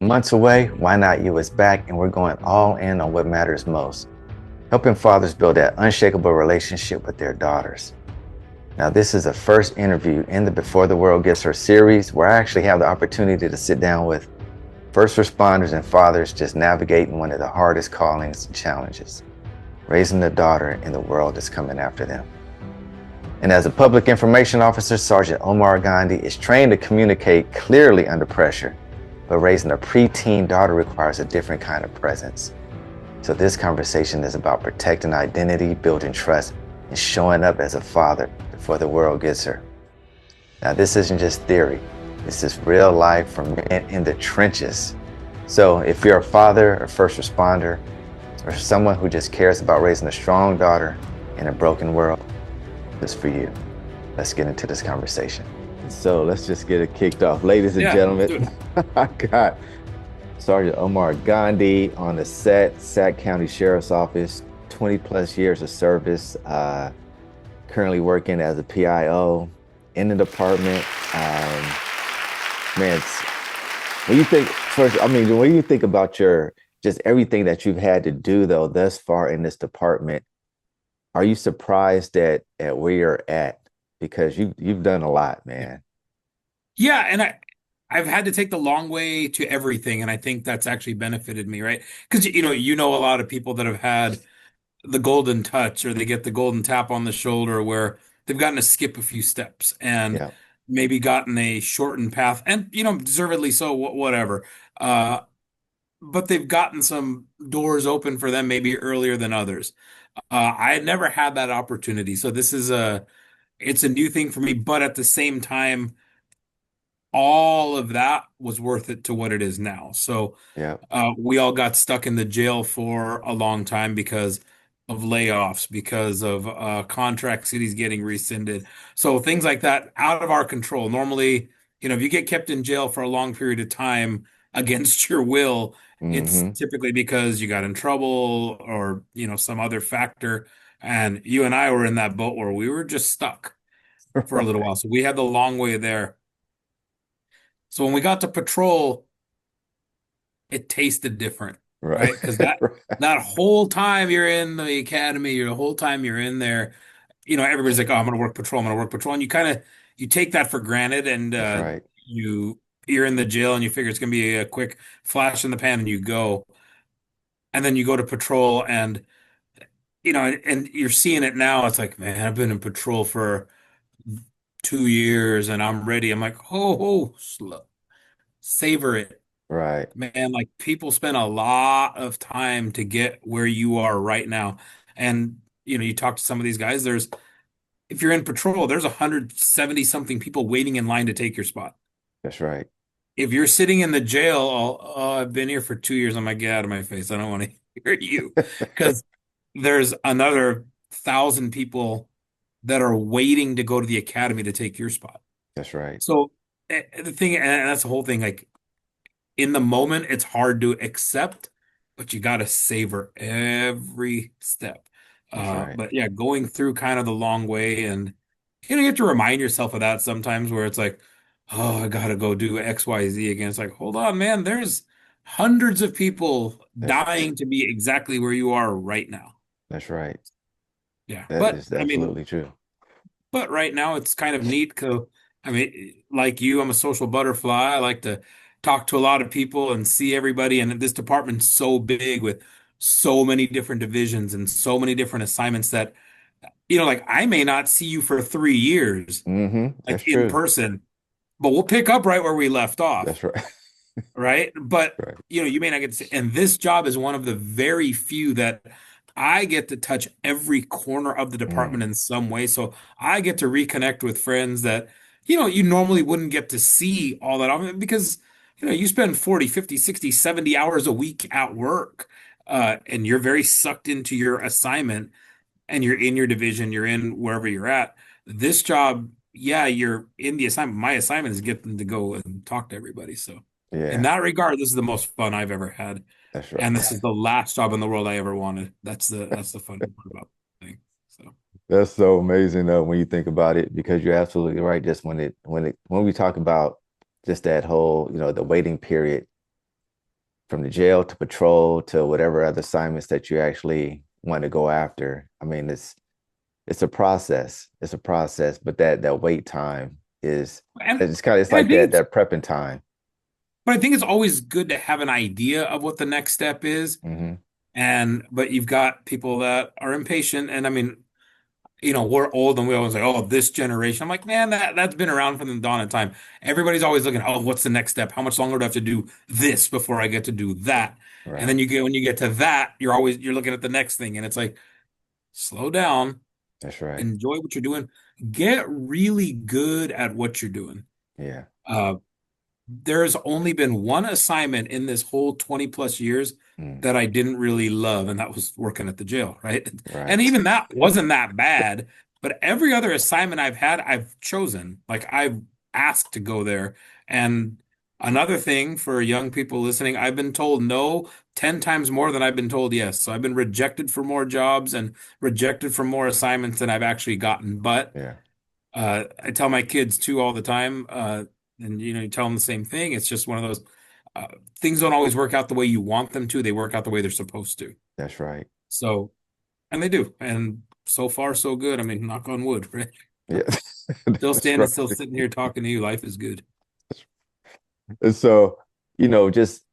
Months away, Why Not You is back, and we're going all in on what matters most, helping fathers build that unshakable relationship with their daughters. Now, this is the first interview in the Before the World Gets Her series where I actually have the opportunity to sit down with first responders and fathers just navigating one of the hardest callings and challenges, raising a daughter in the world that's coming after them. And as a public information officer, Sergeant Omar Gandhi is trained to communicate clearly under pressure, but raising a preteen daughter requires a different kind of presence. So this conversation is about protecting identity, building trust, and showing up as a father before the world gets her. Now, this isn't just theory. This is real life from men in the trenches. So if you're a father, a first responder, or someone who just cares about raising a strong daughter in a broken world, this is for you. Let's get into this conversation. So let's just get it kicked off. Ladies and gentlemen, I got Sergeant Omar Gandhi on the set, Sac County Sheriff's Office, 20 plus years of service, currently working as a PIO in the department. Man, when you think first, when you think about just everything that you've had to do though thus far in this department, are you surprised at where you're at? Because you've done a lot, man. Yeah, and I've had to take the long way to everything, and I think that's actually benefited me, right? Because you know a lot of people that have had the golden touch or they get the golden tap on the shoulder where they've gotten to skip a few steps and Yeah, maybe gotten a shortened path, and deservedly so, whatever. Uh, but they've gotten some doors open for them maybe earlier than others. I had never had that opportunity, so this is it's a new thing for me, but at the same time all of that was worth it to what it is now. So yeah, we all got stuck in the jail for a long time because of layoffs, because of contract cities getting rescinded. So things like that out of our control. Normally, if you get kept in jail for a long period of time against your will, it's mm-hmm. typically because you got in trouble or, some other factor. And you and I were in that boat where we were just stuck for a little Right, while. So we had the long way there. So when we got to patrol, it tasted different, right, right? Because that right. that whole time you're in the academy, the whole time you're in there, everybody's like, "Oh, I'm gonna work patrol. I'm gonna work patrol," and you take that for granted, and That's right. you're in the jail, and you figure it's gonna be a quick flash in the pan, and you go, and then you go to patrol, and and you're seeing it now. It's like, man, I've been in patrol for 2 years, and I'm ready. I'm like, oh, slow, savor it. Right. Man, like people spend a lot of time to get where you are right now. And you talk to some of these guys, if you're in patrol, there's 170 something people waiting in line to take your spot. That's right. If you're sitting in the jail, I've been here for 2 years. I'm like, get out of my face. I don't want to hear you. Because there's another 1,000 people that are waiting to go to the academy to take your spot. That's right. So the thing, and that's the whole thing, like in the moment, it's hard to accept, but you got to savor every step. That's right. But yeah, going through kind of the long way, and you have to remind yourself of that sometimes, where it's like, oh, I got to go do X, Y, Z again. It's like, hold on, man, there's hundreds of people That's dying to be exactly where you are right now. that's right. Yeah, That but is I mean, absolutely true. but right now it's kind of neat because I mean, like you, I'm a social butterfly. I like to talk to a lot of people and see everybody. And this department's so big with so many different divisions and so many different assignments that, like I may not see you for 3 years, Mm-hmm. like That's in true. person, but we'll pick up right where we left off, That's right. right? But Right. you may not get to see, and this job is one of the very few that I get to touch every corner of the Mm. department in some way. So I get to reconnect with friends that, you normally wouldn't get to see all that often because, you spend 40, 50, 60, 70 hours a week at work, and you're very sucked into your assignment and you're in your division, you're in wherever you're at. This job, yeah, you're in the assignment. My assignment is getting to go and talk to everybody. So in Yeah. that regard, this is the most fun I've ever had. That's And right. this is the last job in the world I ever wanted. That's the funny part about the thing. So That's so amazing though when you think about it, because you're absolutely right. Just when we talk about just that whole, the waiting period, from the jail to patrol to whatever other assignments that you actually want to go after. I mean, it's a process. It's a process, but that wait time is And it's kind of it's and I like think it's that prepping time. but I think it's always good to have an idea of what the next step is. Hmm. And but you've got people that are impatient. And I mean, we're old and we always say, oh, this generation. I'm like, man, that's been around from the dawn of time. Everybody's always looking, oh, what's the next step? How much longer do I have to do this before I get to do that? And Right. then when you get to that, you're looking at the next thing. And it's like, slow down, That's right. enjoy what you're doing, get really good at what you're doing. Yeah. Uh, there's only been one assignment in this whole 20 plus years Mm. that I didn't really love, and that was working at the jail, right? And Right. even that wasn't that bad, but every other assignment I've had, I've chosen. Like I've asked to go there. And another thing for young people listening, I've been told no 10 times more than I've been told yes. So I've been rejected for more jobs and rejected for more assignments than I've actually gotten. But Yeah. I tell my kids too all the time, and you tell them the same thing. It's just one of those uh, things don't always work out the way you want them to. They work out the way they're supposed to. That's right. So, and they do. And so far, so good. I mean, knock on wood, right? Yeah. Still That's standing, right. still sitting here talking to you. Life is good. And so, just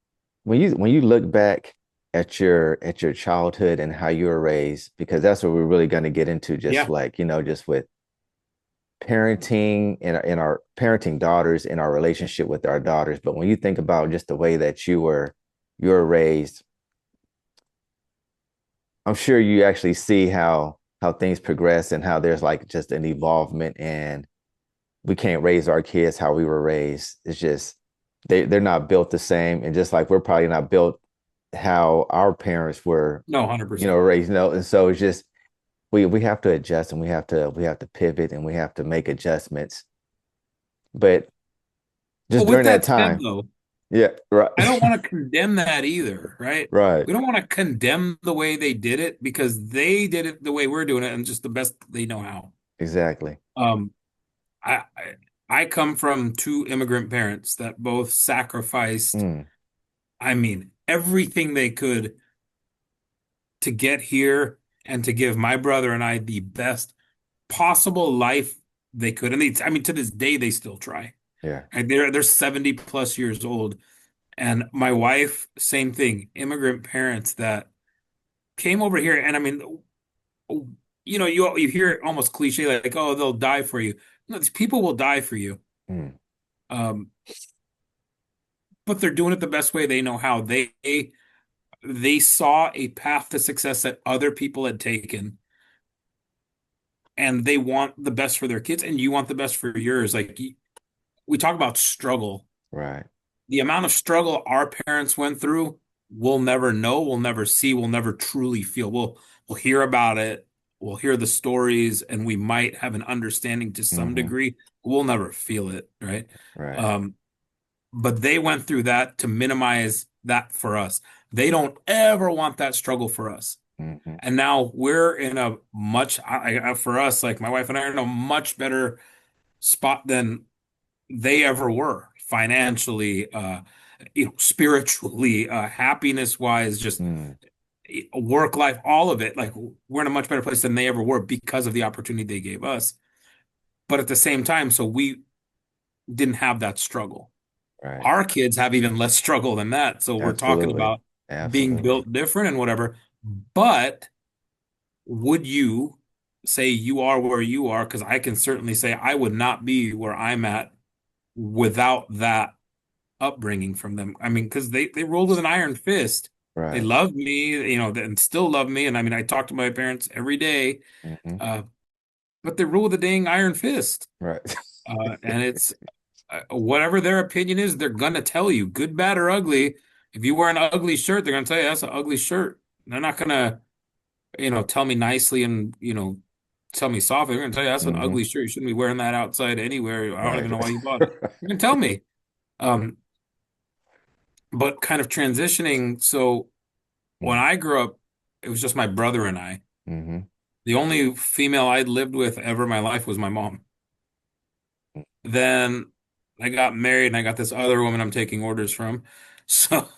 when you look back at your childhood and how you were raised, because that's what we're really going to get into, just Yeah. like, just with parenting and our parenting daughters in our relationship with our daughters. But when you think about just the way that you were raised, I'm sure you actually see how things progress and how there's like just an evolvement, and we can't raise our kids how we were raised. It's just they're not built the same, and just like we're probably not built how our parents were, No, 100%. raised. And so it's just we have to adjust, and we have to pivot, and we have to make adjustments. But just But with during that that said, time, though, yeah, right, I don't want to condemn that either, right? right, We don't want to condemn the way they did it because they did it the way we're doing it and just the best they know how. exactly. Um, I come from two immigrant parents that both sacrificed, Mm, I mean, everything they could to get here and to give my brother and I the best possible life they could. And I mean, to this day, they still try. yeah, And they're 70 plus years old. And my wife, same thing, immigrant parents that came over here. And I mean, you hear it almost cliche, like, oh, they'll die for you. No, these people will die for you. mm, Um, but they're doing it the best way they know how. They saw a path to success that other people had taken, and they want the best for their kids, and you want the best for yours. Like we talk about struggle. right. The amount of struggle our parents went through, we'll never know, we'll never see, we'll never truly feel. We'll hear about it, we'll hear the stories, and we might have an understanding to some Hmm. degree. We'll never feel it, right? Right. Um, but they went through that to minimize that for us. They don't ever want that struggle for us. Hmm. And now we're in a for us, like my wife and I are in a much better spot than they ever were financially, spiritually, happiness wise, just Mm, work life, all of it. Like we're in a much better place than they ever were because of the opportunity they gave us. But at the same time, so we didn't have that struggle. right. Our kids have even less struggle than that. So we're talking Absolutely. about being Absolutely. built different and whatever. But would you say you are where you are? Because I can certainly say I would not be where I'm at without that upbringing from them. I mean, because they ruled with an iron fist. They Right. loved me, and still love me. And I mean, I talk to my parents every day, Hmm. uh, but they rule with a dang iron fist. Right. And it's whatever their opinion is, they're gonna tell you, good, bad, or ugly. If you wear an ugly shirt, they're gonna tell you that's an ugly shirt. They're not gonna, tell me nicely and, tell me softly. They're gonna tell you that's an Hmm. ugly shirt. You shouldn't be wearing that outside anywhere. I don't Right. even know why you bought it. You can tell me. Um, but kind of transitioning. So when Mm. I grew up, it was just my brother and I. Hmm. The only female I'd lived with ever in my life was my mom. Then I got married and I got this other woman I'm taking orders from. So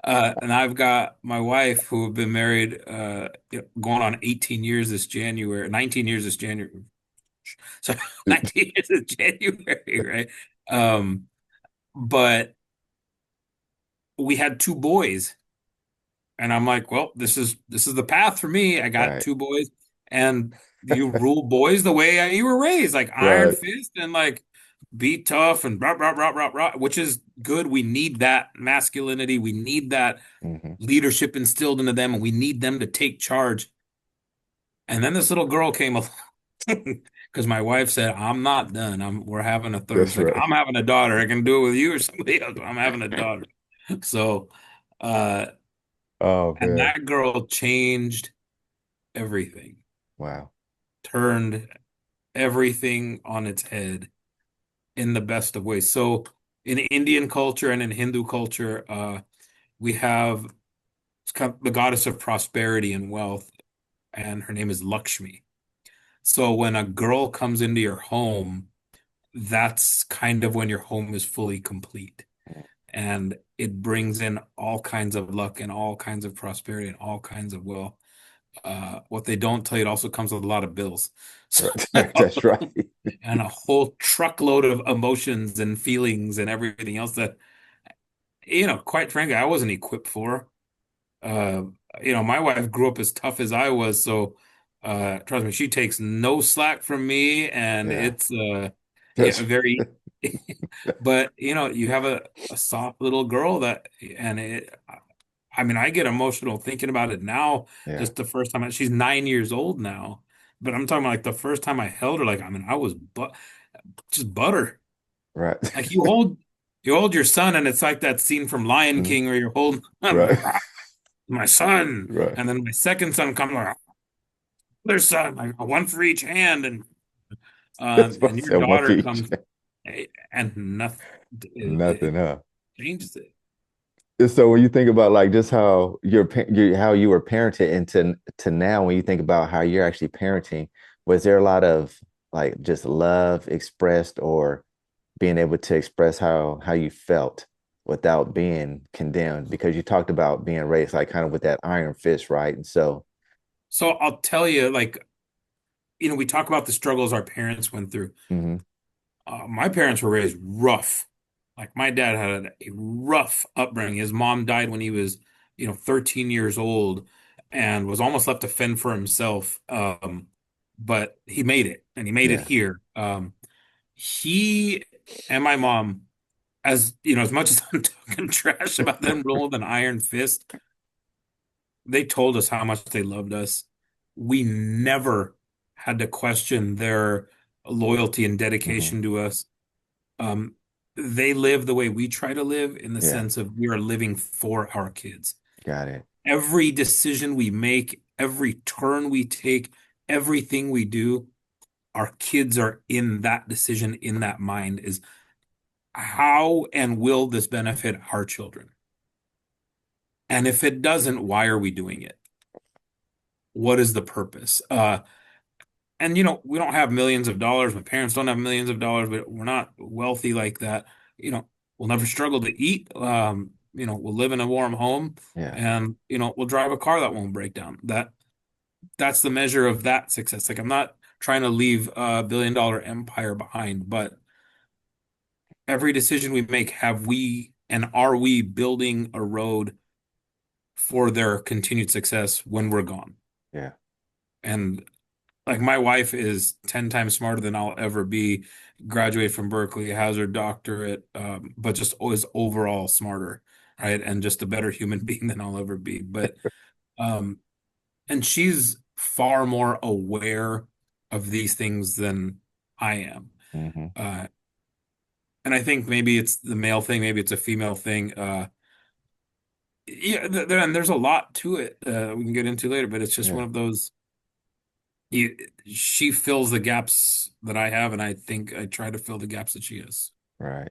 And I've got my wife who have been married going on 18 years this January, 19 years this January. So 19 years this January, right? Um, but we had two boys, and I'm like, well, this is the path for me. I got Right. two boys, and you rule boys the way you were raised, like iron Right. fist and like be tough and rah rah rah rah rah, which is good. We need that masculinity. We need that Hmm. leadership instilled into them, and we need them to take charge. And then this little girl came along because my wife said, "I'm not done. We're having a third." That's It's like right. I'm having a daughter. I can do it with you or somebody else. I'm having a daughter. So, uh, Oh and man. that girl changed everything, Wow. turned everything on its head in the best of ways. So, in Indian culture and in Hindu culture, we have it's kind of the goddess of prosperity and wealth, and her name is Lakshmi. So when a girl comes into your home, that's kind of when your home is fully complete. And it brings in all kinds of luck and all kinds of prosperity and all kinds of wealth. What they don't tell you, it also comes with a lot of bills. So, Right. That's right. and a whole truckload of emotions and feelings and everything else that, quite frankly, I wasn't equipped for. Uh, my wife grew up as tough as I was, so trust me, she takes no slack from me, and Yeah. it's That's very. But you have a soft little girl that, and I mean, I get emotional thinking about it now. yeah. Just the first time she's 9 years old now, but I'm talking about like the first time I held her, like I mean, I was just butter. Right. Like you hold your son, and it's like that scene from Lion Mhm. King where you're holding Right. my son, Right. and then my second son comes like, other son, like one for each hand, and That's what I your said. One daughter feet. comes, and nothing, it Nothing, huh? changes it. And so when you think about like just how how you were parented into to now, when you think about how you're actually parenting, was there a lot of like just love expressed or being able to express how you felt without being condemned? Because you talked about being raised like kind of with that iron fist, right? And so, So I'll tell you, like, we talk about the struggles our parents went through. hmm My parents were raised rough. Like my dad had a rough upbringing. His mom died when he was, 13 years old and was almost left to fend for himself. But he made it, and he made it yeah, here. He and my mom, as much as I'm talking trash about them ruling an iron fist, they told us how much they loved us. We never had to question their loyalty and hmm dedication to us. Um, they live the way we try to live in the yeah, sense of we are living for our kids. got it. Every decision we make, every turn we take, everything we do, our kids are in that decision, in that mind is how and will this benefit our children? And if it doesn't, why are we doing it? What is the purpose? And we don't have millions of dollars. My parents don't have millions of dollars, but we're not wealthy like that. We'll never struggle to eat. We'll live in a warm home, Yeah, and we'll drive a car that won't break down. That's the measure of that success. Like I'm not trying to leave a billion-dollar empire behind, but every decision we make, have we and are we building a road for their continued success when we're gone? yeah. And like my wife is 10 times smarter than I'll ever be, graduated from Berkeley, has her doctorate, but just always overall smarter, right? And just a better human being than I'll ever be. But um, and she's far more aware of these things than I am. hmm Uh, and I think maybe it's the male thing, maybe it's a female thing. Yeah, and there's a lot to it we can get into later, but it's just Yeah, one of those. You, she fills the gaps that I have, and I think I try to fill the gaps that she has. right.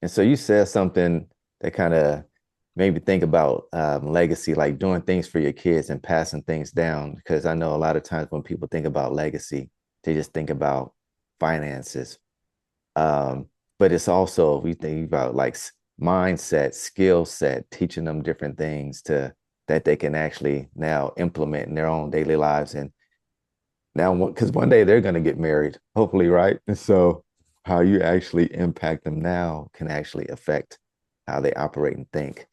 And so you said something that kind of made me think about legacy, like doing things for your kids and passing things down. Because I know a lot of times when people think about legacy, they just think about finances. Um, but it's also we think about like mindset, skill set, teaching them different things to that they can actually now implement in their own daily lives. And now, because one day they're going to get married, hopefully, right? And so, how you actually impact them now can actually affect how they operate and think.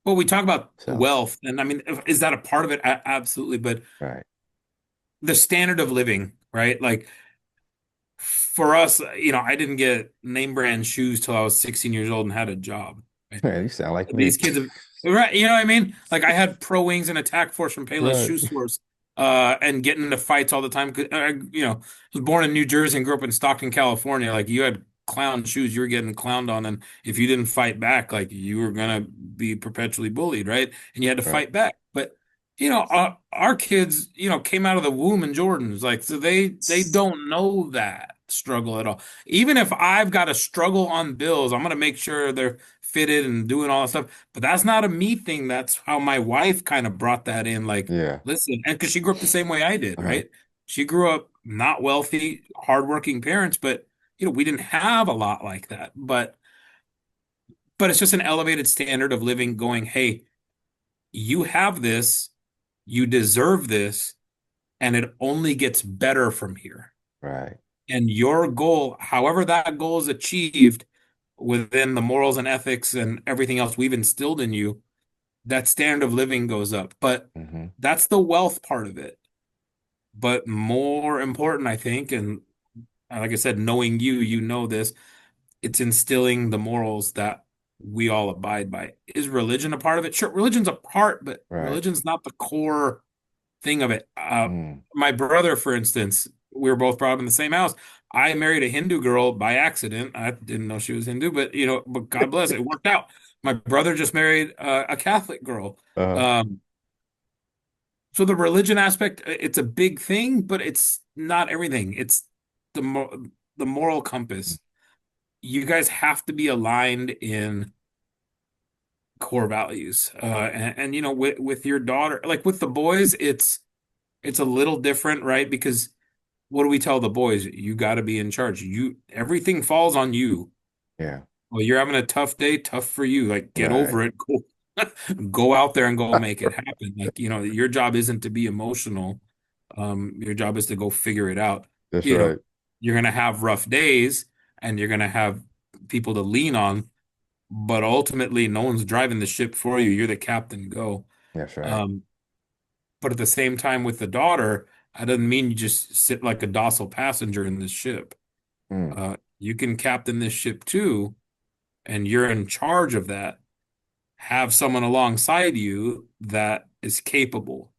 Well, we talk about So, wealth, and I mean, is that a part of it? Absolutely. But right. the standard of living, right? Like for us, I didn't get name brand shoes till I was 16 years old and had a job. Right? Man, you sound like me. These kids have, right? You know what I mean? Like I had Pro Wings and Attack Force from Payless Right. Shoe Stores, and getting into fights all the time. 'Cause I was born in New Jersey and grew up in Stockton, California. Like you had clown shoes, you were getting clowned on, and if you didn't fight back, like you were gonna be perpetually bullied, right? And you had to Right. fight back. But our kids, came out of the womb in Jordans, like so they don't know that struggle at all. Even if I've got to struggle on bills, I'm gonna make sure they're fitted and doing all that stuff. But that's not a me thing. That's how my wife kind of brought that in. Like, Yeah. listen, and because she grew up the same way I did, Uh-huh. right? She grew up not wealthy, hardworking parents, but we didn't have a lot like that. But it's just an elevated standard of living going, hey, you have this, you deserve this, and it only gets better from here. Right. And your goal, however that goal is achieved within the morals and ethics and everything else we've instilled in you, that standard of living goes up. But Mm-hmm. that's the wealth part of it. But more important, I think, and like I said, knowing you, you know this, it's instilling the morals that we all abide by. Is religion a part of it? Sure, religion's a part, but Right. religion's not the core thing of it. Mm. My brother, for instance, we were both brought up in the same house. I married a Hindu girl by accident. I didn't know she was Hindu, but God bless it, worked out. My brother just married a Catholic girl. Uh, Um, so the religion aspect, it's a big thing, but it's not everything. It's the the moral compass. You guys have to be aligned in core values. And with your daughter, like with the boys, it's a little different, right? Because what do we tell the boys? You got to be in charge. Everything falls on you. yeah. Well, you're having a tough day, tough for you. Like get Right. over it. Go out there and go make it happen. Like, your job isn't to be emotional. Your job is to go figure it out. That's You know, right. you're gonna have rough days and you're gonna have people to lean on, but ultimately no one's driving the ship for you. You're the captain, go. That's right. Um, but at the same time with the daughter, I doesn't mean you just sit like a docile passenger in this ship. Mm. You can captain this ship too, and you're in charge of that. Have someone alongside you that is capable.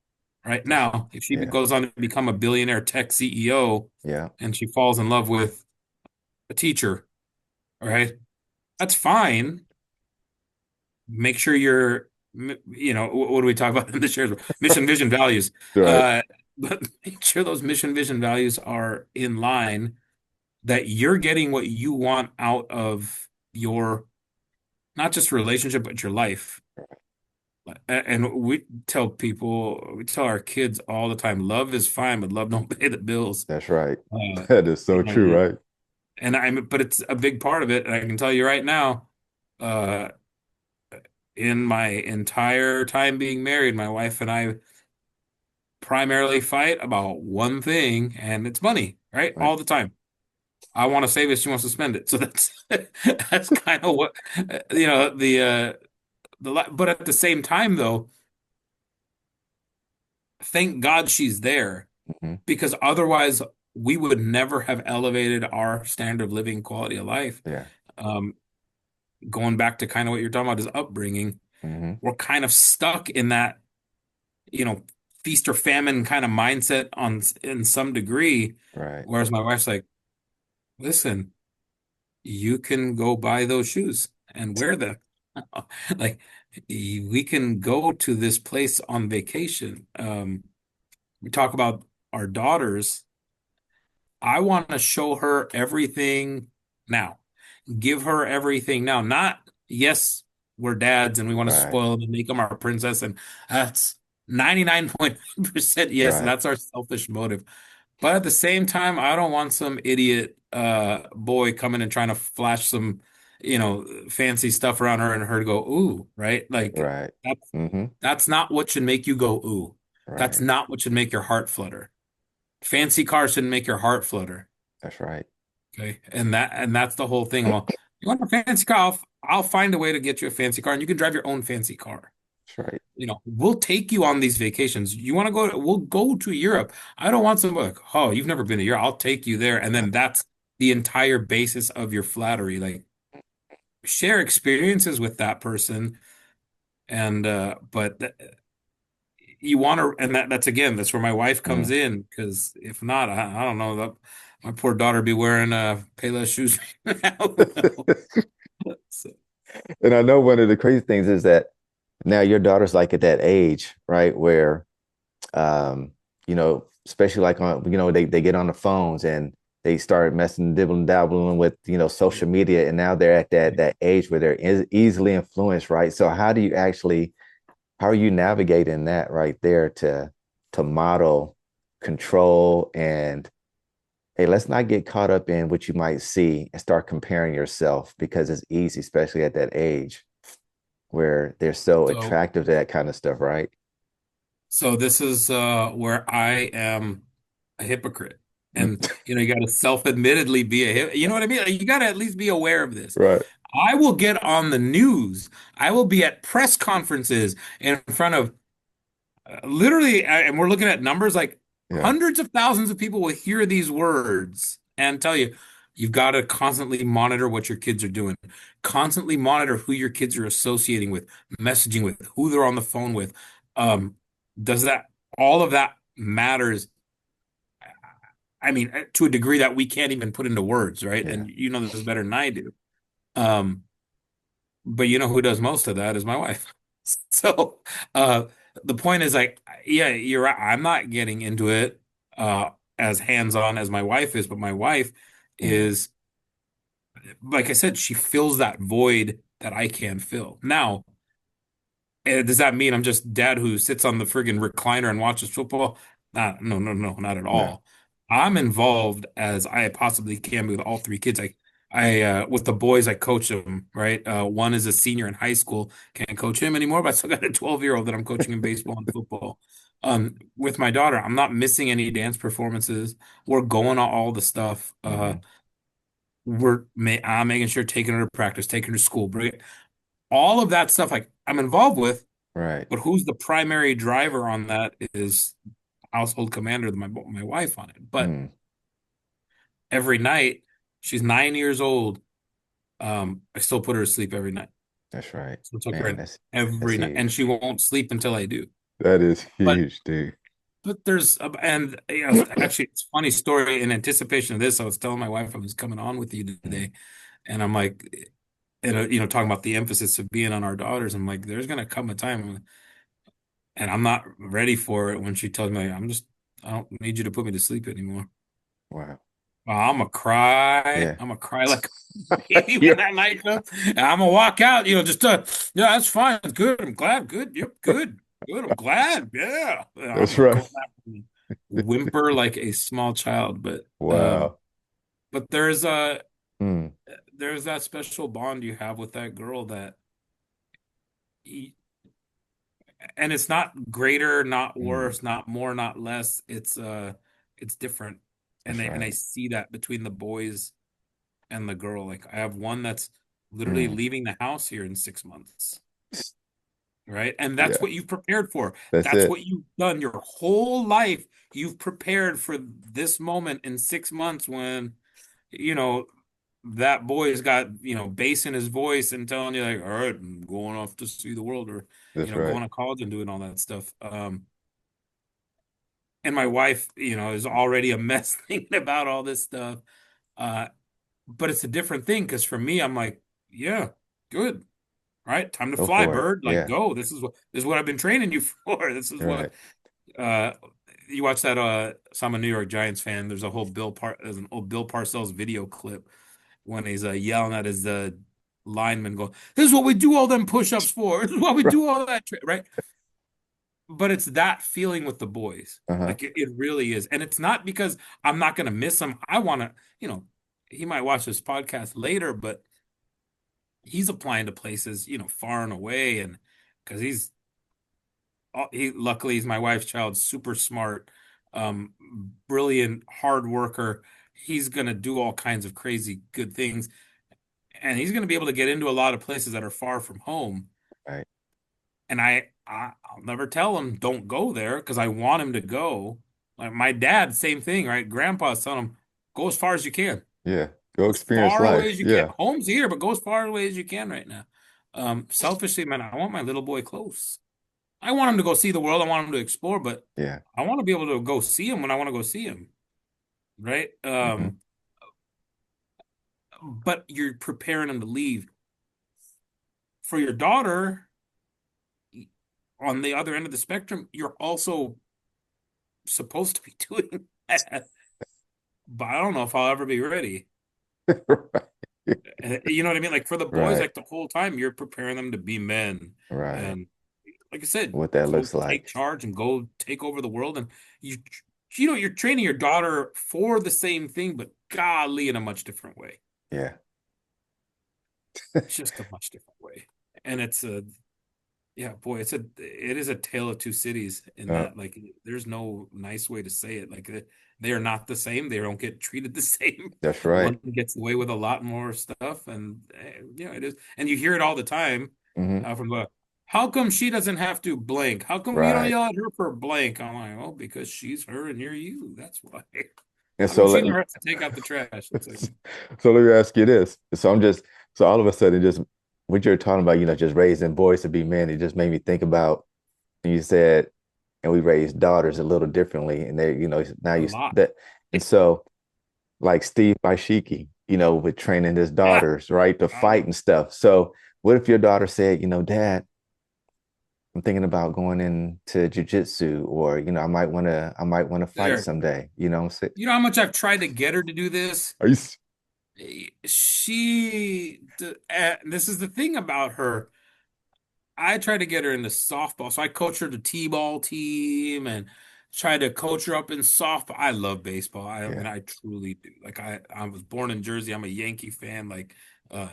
Right That's now, if she yeah. goes on to become a billionaire tech CEO Yeah. and she falls in love with a teacher, all right, that's fine. Make sure what do we talk about in the shares? Mission, vision, values. Right. Uh, but make sure those mission, vision, values are in line, that you're getting what you want out of your not just relationship, but your life. And we tell our kids all the time, love is fine, but love don't pay the bills. That's right. Uh, That is so true, and, right? but it's a big part of it. And I can tell you right now, uh, in my entire time being married, my wife and I primarily fight about one thing, and it's money, right? Right. All the time. I want to save it, she wants to spend it. So that's kind of what but at the same time though, thank God she's there, Mm-hmm. because otherwise we would never have elevated our standard of living, quality of life. Yeah. Um, Going back to kind of what you're talking about is upbringing, Mm-hmm. we're kind of stuck in that, you know, feast or famine kind of mindset in some degree. Right. Whereas my wife's like, listen, you can go buy those shoes and wear them. Like we can go to this place on vacation. We talk about our daughters. I want to show her everything now. Give her everything now. Not, yes, we're dads and we want to Right. spoil them and make them our princess. And that's 99.9% yes, Right. that's our selfish motive. But at the same time, I don't want some idiot boy coming and trying to flash some fancy stuff around her and her to go, ooh, right? Like Right. that's Mm-hmm. that's not what should make you go, ooh. That's Right. not what should make your heart flutter. Fancy car shouldn't make your heart flutter. That's right. Okay. And that's the whole thing. Well, you want a fancy car? I'll find a way to get you a fancy car and you can drive your own fancy car. That's right. We'll take you on these vacations. You want to go? We'll go to Europe. I don't want somebody like, oh, you've never been to Europe. I'll take you there. And then that's the entire basis of your flattery. Like share experiences with that person. And but you want to, and that's again, that's where my wife comes Mm. in. Because if not, I don't know that my poor daughter be wearing Payless shoes. I don't know. So, And I know one of the crazy things is that now your daughter's like at that age, right, where especially like on, they get on the phones and they start messing, dibbling, dabbling with, social media, and now they're at that age where they're easily influenced, right? So how are you navigating that right there to model control and hey, let's not get caught up in what you might see and start comparing yourself because it's easy, especially at that age where they're so so attractive to that kind of stuff, right? So this is where I am a hypocrite. Mm. And you got to self-admittedly be a hip, you know what I mean? Like, you got to at least be aware of this. Right. I will get on the news. I will be at press conferences in front of literally, and we're looking at numbers like Yeah. hundreds of thousands of people will hear these words and tell you, you've got to constantly monitor what your kids are doing, constantly monitor who your kids are associating with, messaging with, who they're on the phone with. Um, does that, all of that matters? I mean, to a degree that we can't even put into words, right? Yeah. And you know this better than I do. Um, but you know who does most of that is my wife. So, the point is like, yeah, you're right. I'm not getting into it as hands-on as my wife is, but my wife Mm. is, like I said, she fills that void that I can't fill. Now, does that mean I'm just dad who sits on the friggin' recliner and watches football? No, no, no, not at No. all. I'm involved as I possibly can with all three kids. With the boys, I coach them, right? One is a senior in high school, can't coach him anymore, but I still got a 12-year-old that I'm coaching in baseball and football. With my daughter, I'm not missing any dance performances. We're going to all the stuff. Mm-hmm. I'm making sure taking her to practice, taking her to school, all of that stuff. Like I'm involved with. Right. But who's the primary driver on that is household commander, my wife on it. But Mm. every night, she's 9 years old. I still put her to sleep every night. That's right. So I took her Man, in that's every night, and huge. she won't sleep until I do. That is But huge, dude. there's and actually, it's a funny story. In anticipation of this, I was telling my wife I was coming on with you Mm. today, and I'm like, talking about the emphasis of being on our daughters. I'm like, there's gonna come a time. And I'm not ready for it when she tells me, I don't need you to put me to sleep anymore. Wow. I'm gonna cry. Yeah. I'm gonna cry like a baby Yeah. when that night comes. And I'm gonna walk out, yeah, that's fine. It's good. I'm glad. Good. Yep. Good. Good. I'm glad. Yeah. And I'm That's gonna go right. back and whimper like a small child. Wow. But Mm. there's that special bond you have with that girl that and it's not greater, not Mm. worse, not more, not less. It's different. And That's I right. see that between the boys and the girl. Like I have one that's literally Mm. leaving the house here in 6 months, right? And that's Yeah. what you've prepared for. That's That's it. what you've done your whole life. You've prepared for this moment in 6 months when, you know, that boy's got, bass in his voice and telling you like, all right, I'm going off to see the world or, That's right. going to college and doing all that stuff. And my wife, is already a mess thinking about all this stuff. Uh, but it's a different thing because for me, I'm like, yeah, good, right? Time to Go fly, for it. bird. Like, Yeah. go. This is what I've been training you for. This is what Right. uh you watch that so I'm a New York Giants fan. There's an old Bill Parcells video clip when he's yelling at his lineman going, this is what we do all them push-ups for. This is what we Right. do all that, right? But it's that feeling with the boys. Uh-huh. Like it really is. And it's not because I'm not going to miss him. I want to, he might watch this podcast later, but he's applying to places, far and away, and because he luckily he's my wife's child, super smart, um, brilliant, hard worker. He's gonna do all kinds of crazy good things, and he's gonna be able to get into a lot of places that are far from home. Right. And I'll never tell him don't go there because I want him to go. Like my dad, same thing, right? Grandpa's telling him go as far as you can, Yeah. Go as experience far away life. as you can. Yeah. Home's here, but go as far away as you can right now. Selfishly, man, I want my little boy close. I want him to go see the world. I want him to explore, but Yeah. I want to be able to go see him when I want to go see him, right? Hmm. But you're preparing him to leave. For your daughter, on the other end of the spectrum, you're also supposed to be doing that. But I don't know if I'll ever be ready. You know what I mean? Like for the boys, Right. like the whole time you're preparing them to be men. Right. And like I said, What that go looks take like. charge and go take over the world. And you, you're training your daughter for the same thing, but golly, in a much different way. Yeah. Just a much different way. And it's a Yeah, boy, it is a tale of two cities in Uh, that like there's no nice way to say it. Like they are not the same. They don't get treated the same. that's right. One gets away with a lot more stuff, and yeah, it is. And you hear it all the time Hmm. from the, how come she doesn't have to blank? How come you don't Right. yell at her for blank? I'm like, oh, because she's her and you're you. That's why. And How so come she let never has to take out the trash? It's like, so let me ask you this. So all of a sudden just what you're talking about, just raising boys to be men, it just made me think about and you said, and we raise daughters a little differently, and they, now a you lot. that, and so like Steve Baishiki, with training his Yeah. daughters, right, to Oh, fight and stuff. So what if your daughter said, Dad, I'm thinking about going into jujitsu, or I might want to fight there. someday. I'm saying, You know how much I've tried to get her to do this? are you? This is the thing about her. I try to get her into softball. So I coach her to t-ball team and try to coach her up in softball. I love baseball. I Yeah, mean, I truly do. Like I was born in Jersey. I'm a Yankee fan. Like, uh,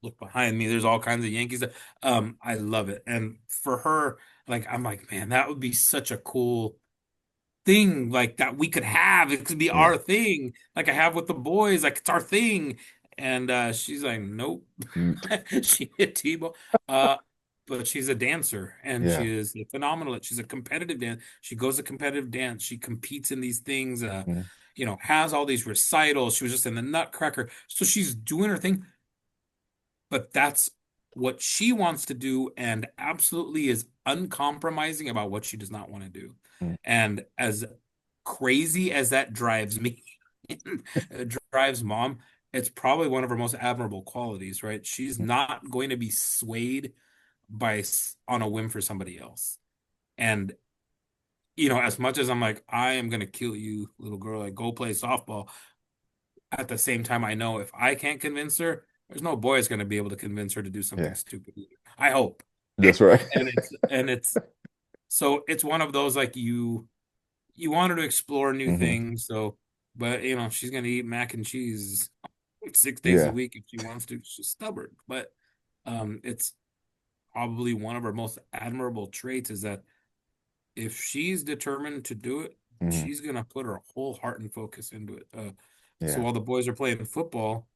look behind me. There's all kinds of Yankees. I love it. And for her, like, I'm like, man, that would be such a cool thing like that we could have. It could be yeah, our thing, like I have with the boys, like it's our thing. And she's like, nope. mm, She hit Tebow. Uh, but she's a dancer and yeah, she is phenomenal. She's a competitive dance. She goes to competitive dance. She competes in these things, mm, has all these recitals. She was just in the Nutcracker. So she's doing her thing, but that's what she wants to do and absolutely is uncompromising about what she does not want to do. mm, And as crazy as that drives me, it drives mom, it's probably one of her most admirable qualities, right? She's mm, not going to be swayed on a whim for somebody else. And as much as I'm like, I am gonna kill you, little girl, like go play softball, at the same time, I know if I can't convince her, there's no boy is going to be able to convince her to do something yeah. stupid either. I hope. That's right. And it's so it's one of those like you want her to explore new Hmm. things. So, but she's going to eat mac and cheese 6 days a Yeah. week if she wants to. She's stubborn, but it's probably one of her most admirable traits is that if she's determined to do it, Hmm. she's going to put her whole heart and focus into it. So Yeah. while the boys are playing football,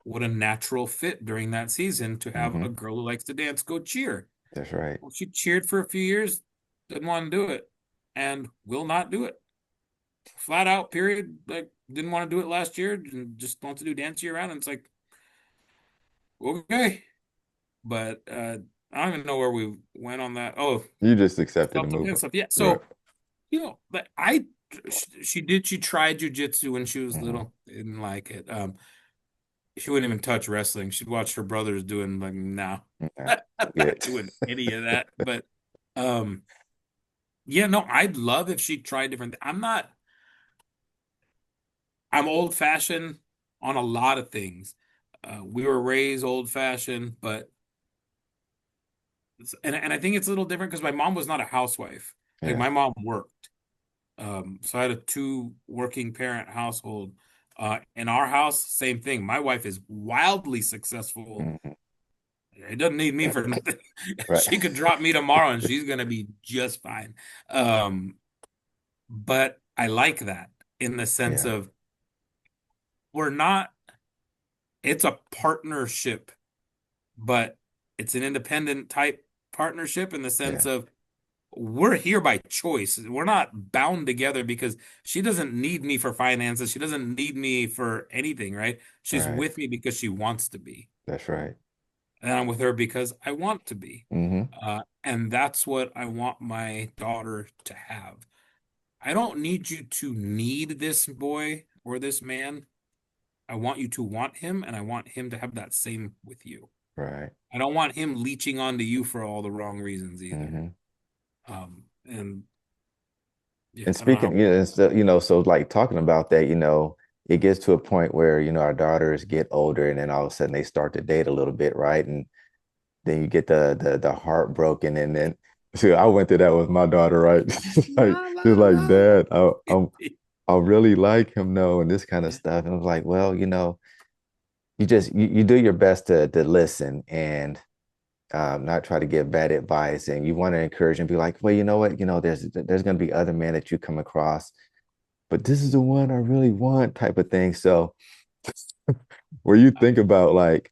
what a natural fit during that season to have Hmm. a girl who likes to dance go cheer. That's right. Well, she cheered for a few years, didn't want to do it, and will not do it. Flat out, period. Like, didn't want to do it last year, and just wants to do dance year round. And it's like, okay. But I don't even know where we went on that. Oh, You just accepted the move. self-defense stuff. Yeah. Right. So, but she tried jujitsu when she was Hmm. little. Didn't like it. She wouldn't even touch wrestling. She'd watch her brothers doing like, no, Yeah. I'm not Good. doing any of that. But um, yeah, no, I'd love if she tried different. I'm old fashioned on a lot of things. We were raised old fashioned, but and I think it's a little different because my mom was not a housewife. Like Yeah. my mom worked. So I had a two working parent household. In our house, same thing. My wife is wildly successful. Hmm. It doesn't need me for nothing. Right. She could drop me tomorrow and she's gonna be just fine. Um, but I like that in the sense Yeah. of we're not, it's a partnership, but it's an independent type partnership in the sense Yeah. of we're here by choice. We're not bound together because she doesn't need me for finances. She doesn't need me for anything, right? She's Right. with me because she wants to be. That's right. And I'm with her because I want to be. Hmm. And that's what I want my daughter to have. I don't need you to need this boy or this man. I want you to want him, and I want him to have that same with you. Right. I don't want him leeching onto you for all the wrong reasons either. Hmm. And yeah, And I don't know speaking, how. so like talking about that, it gets to a point where, our daughters get older and then all of a sudden they start to date a little bit, right? And then you get the heart broken and then see, I went through that with my daughter, right? La, She's la, like, la. Dad, I really like him, no, and this kind of stuff. And I was like, well, you do your best to listen and not try to give bad advice. And you want to encourage and be like, well, you know what, there's going to be other men that you come across, but this is the one I really want, type of thing. So where you think about like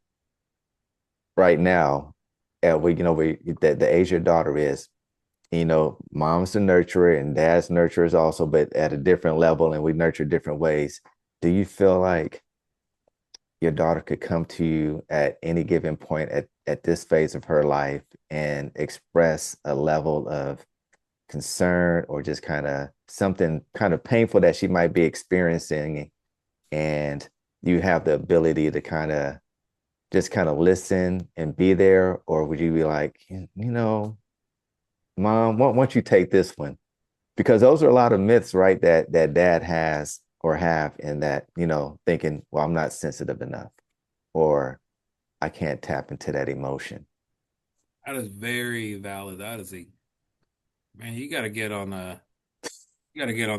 right now, at where the age your daughter is, mom's the nurturer and dad's nurturers also, but at a different level, and we nurture different ways. Do you feel like your daughter could come to you at any given point at this phase of her life and express a level of concern or just kind of something kind of painful that she might be experiencing, and you have the ability to kind of listen and be there? Or would you be like, Mom, why don't you take this one? Because those are a lot of myths, right? That dad has or have in that, thinking, well, I'm not sensitive enough, or I can't tap into that emotion. That is very valid. That is a man, you gotta get on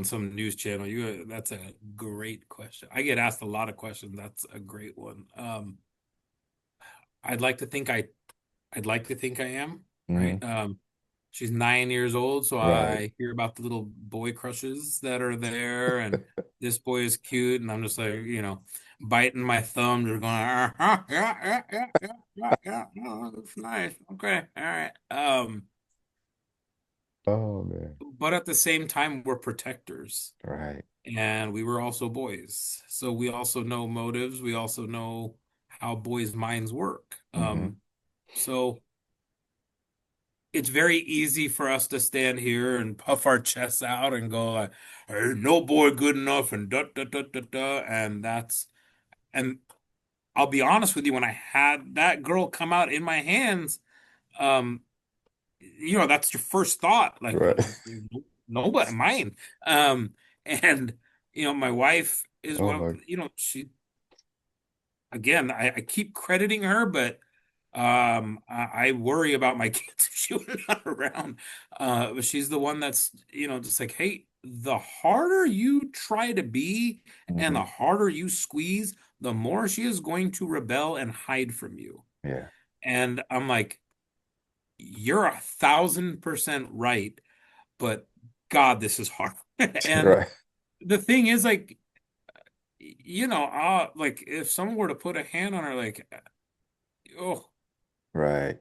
some news channel. That's a great question. I get asked a lot of questions. That's a great one. I'd like to think I'd like to think I am, Hmm. right? She's 9 years old, so Right. I hear about the little boy crushes that are there, and this boy is cute, and I'm just like, biting my thumb, just going, yeah, yeah, yeah, yeah, yeah, yeah, no, that's nice. Okay, all right. Oh man. But at the same time, we're protectors, Right. and we were also boys, so we also know motives. We also know how boys' minds work. Hmm. So. It's very easy for us to stand here and puff our chests out and go like, "Ain't no boy good enough," and da da da da da, and I'll be honest with you, when I had that girl come out in my hands, um, that's your first thought, like, Right. nobody mine, and my wife is Oh one of, my. she again, I keep crediting her, but I worry about my kids if she was not around. But she's the one that's, just like, hey, the harder you try to be and Hmm. the harder you squeeze, the more she is going to rebel and hide from you. Yeah. And I'm like, you're 1,000% right, but God, this is hard. And Right. the thing is, like, like if someone were to put a hand on her, like, oh, Right.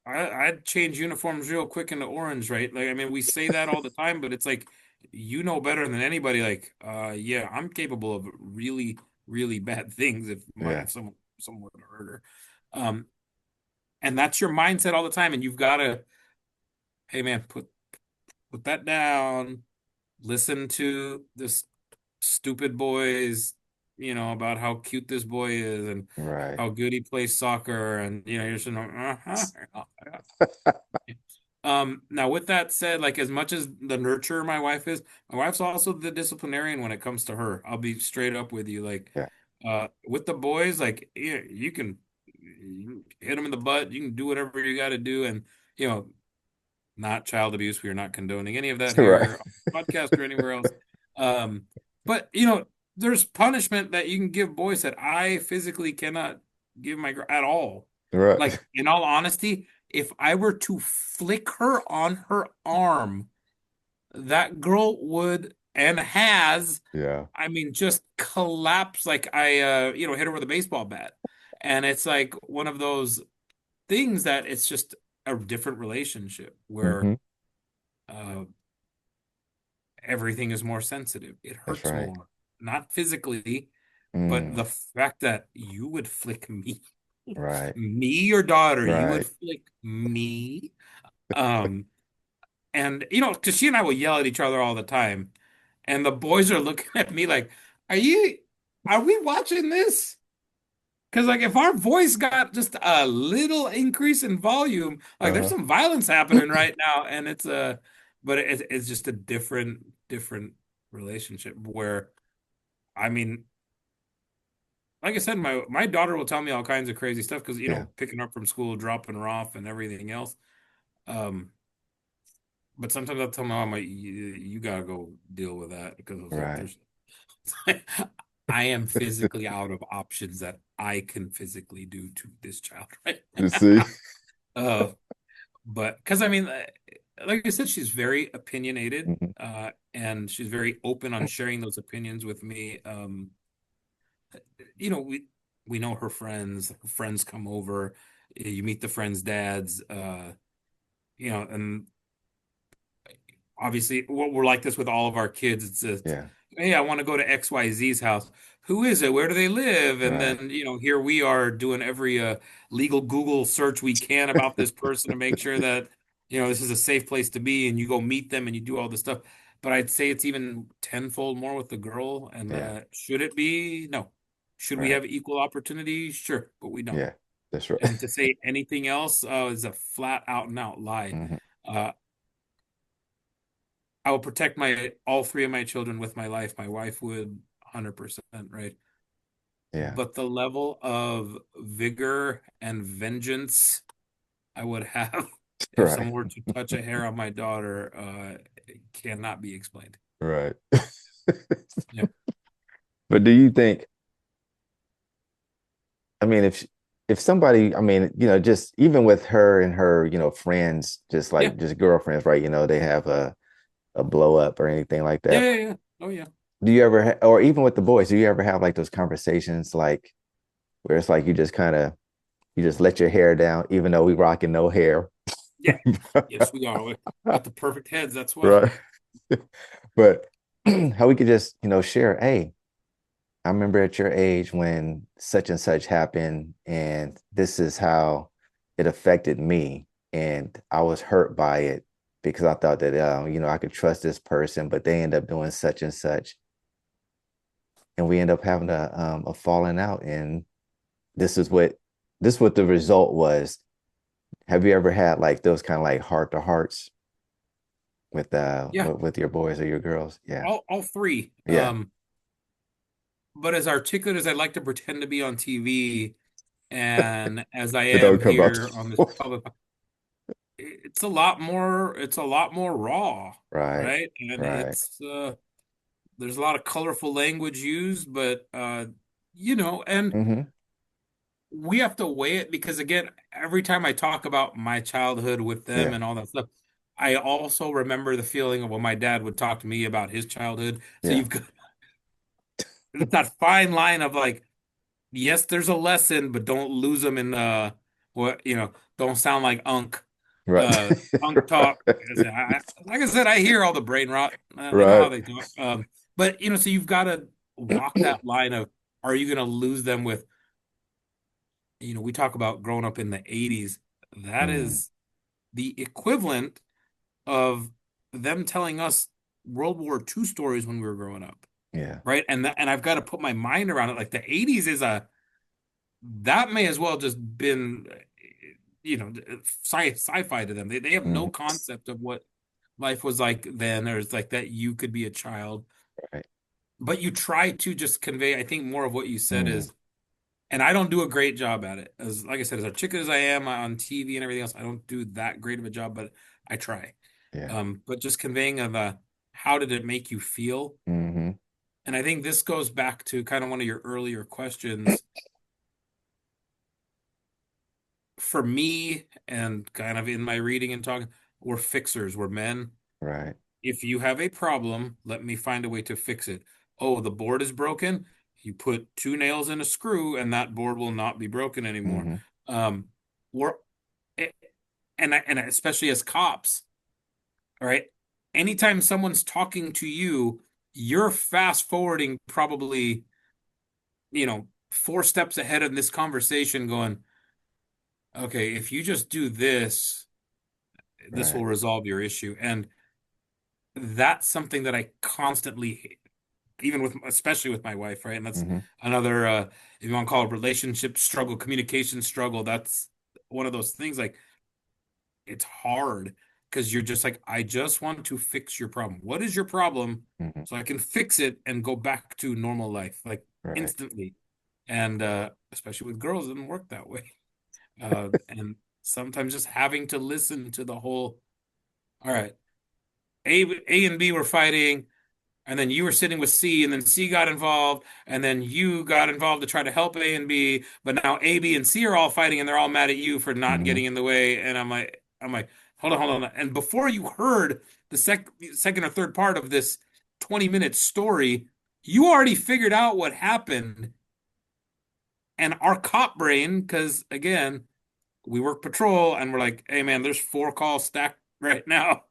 I'd change uniforms real quick into orange, right? Like, I mean, we say that all the time, but it's like, you know better than anybody. Like, yeah, I'm capable of really, really bad things Yeah. if someone were to hurt her. Um, and that's your mindset all the time. And you've got to, hey man, put that down. Listen to this stupid boys, about how cute this boy is and Right. how good he plays soccer, and you're just now with that said, like as much as the nurturer my wife is, my wife's also the disciplinarian when it comes to her. I'll be straight up with you. Like Yeah. with the boys, like yeah, you can hit them in the butt, you can do whatever you got to do, and you know, not child abuse. We are not condoning any of that Right. here on the podcast or anywhere else. Um, but there's punishment that you can give boys that I physically cannot give my girl at all. Right. Like, in all honesty, if I were to flick her on her arm, that girl would and has, Yeah. I mean, just collapse like hit her with a baseball bat. And it's like one of those things that it's just a different relationship where Hmm. uh, everything is more sensitive. It That's hurts right. more, not physically, but Mm. the fact that you would flick me, Right. me, your daughter, you would Right. flick me. Um, and because she and I will yell at each other all the time, and the boys are looking at me like, "Are you? Are we watching this?" Because like if our voice got just a little increase in volume, like there's Uh-huh. some violence happening right now, and but it's just a different relationship where, I mean, like I said, my daughter will tell me all kinds of crazy stuff because Yeah. picking her up from school, dropping her off, and everything else. Um, but sometimes I'll tell my mom, like, you gotta go deal with that because I was like, Right. there's, I am physically out of options that I can physically do to this child right You see? now. Uh, but because I mean, like I said, she's very opinionated, Hmm. and she's very open on sharing those opinions with me. You know, we know her friends come over, you meet the friends' dads, and obviously we're like this with all of our kids. It's Yeah. hey, I want to go to XYZ's house. Who is it? Where do they live? And Right. then, here we are doing every legal Google search we can about this person to make sure that, this is a safe place to be. And you go meet them and you do all this stuff. But I'd say it's even tenfold more with the girl. And Yeah. should it be? No. Should we Right. have equal opportunity? Sure, but we don't. Yeah. That's right. And to say anything else is a flat out and out lie. Hmm. Uh, I will protect my all three of my children with my life. My wife would 100%, right? Yeah. But the level of vigor and vengeance I would have if Right. someone were to touch a hair on my daughter cannot be explained. Right. Yeah. But do you think, I mean, if somebody, I mean, just even with her and her, friends, just Yeah. like just girlfriends, right? They have a blow up or anything like Yeah. that. Yeah. Yeah. Oh, yeah. Do you ever, or even with the boys, do you ever have like those conversations like where it's like you just let your hair down, even though we rocking no hair, Yeah. Yes, we are. We got the perfect heads. That's why. right? But how we could just, share, hey, I remember at your age when such and such happened, and this is how it affected me. And I was hurt by it because I thought that, I could trust this person, but they end up doing such and such. And we end up having a falling out. And this is what, the result was. Have you ever had like those kind of like heart to hearts Yeah. with your boys or your girls? Yeah. All three. Yeah. But as articulate as I like to pretend to be on TV and as I It am don't come out. here on this public, it's a lot more raw, Right. right? And Right. there's a lot of colorful language used, but and Hmm. we have to weigh it because again, every time I talk about my childhood with them Yeah. and all that stuff, I also remember the feeling of when my dad would talk to me about his childhood. So Yeah. you've got that fine line of like, yes, there's a lesson, but don't lose them in what don't sound like Right. uh unk talk. Like I said, I hear all the brain rot. I know how Right. they talk. But so you've got to walk that line of, are you going to lose them with, we talk about growing up in the 80s. That Mm, is the equivalent of them telling us World War II stories when we were growing up, yeah. right? And I've got to put my mind around it. Like the 80s is that may as well just been, sci-fi to them. They have no Mm, concept of what life was like then, or it's like that you could be a child. right. But you try to just convey, I think more of what you said Mm, is, and I don't do a great job at it. As like I said, as articulate as I am on TV and everything else, I don't do that great of a job, but I try. yeah. But just conveying of how did it make you feel? Hmm. And I think this goes back to kind of one of your earlier questions. For me, and kind of in my reading and talking, we're fixers, we're men. Right. If you have a problem, let me find a way to fix it. Oh, the board is broken. You put two nails in a screw, and that board will not be broken anymore. Hmm. Um, we're and especially as cops, all right? Anytime someone's talking to you, you're fast forwarding probably, 4 steps ahead of this conversation, going, okay, if you just do this, this Right. will resolve your issue. And that's something that I constantly, even with, especially with my wife, right? And that's Hmm. another, if you want to call it relationship struggle, communication struggle, that's one of those things. Like, it's hard because you're just like, I just want to fix your problem. What is your problem? Hmm. So I can fix it and go back to normal life, like Right. instantly. And especially with girls, it doesn't work that way. And sometimes just having to listen to the whole, all right, A and B were fighting, and then you were sitting with C, and then C got involved, and then you got involved to try to help A and B, but now A, B, and C are all fighting, and they're all mad at you for not Hmm. getting in the way. And I'm like, hold on. And before you heard the second or third part of this 20-minute story, you already figured out what happened. And our cop brain, because again, we work patrol, and we're like, hey man, there's 4 calls stacked right now.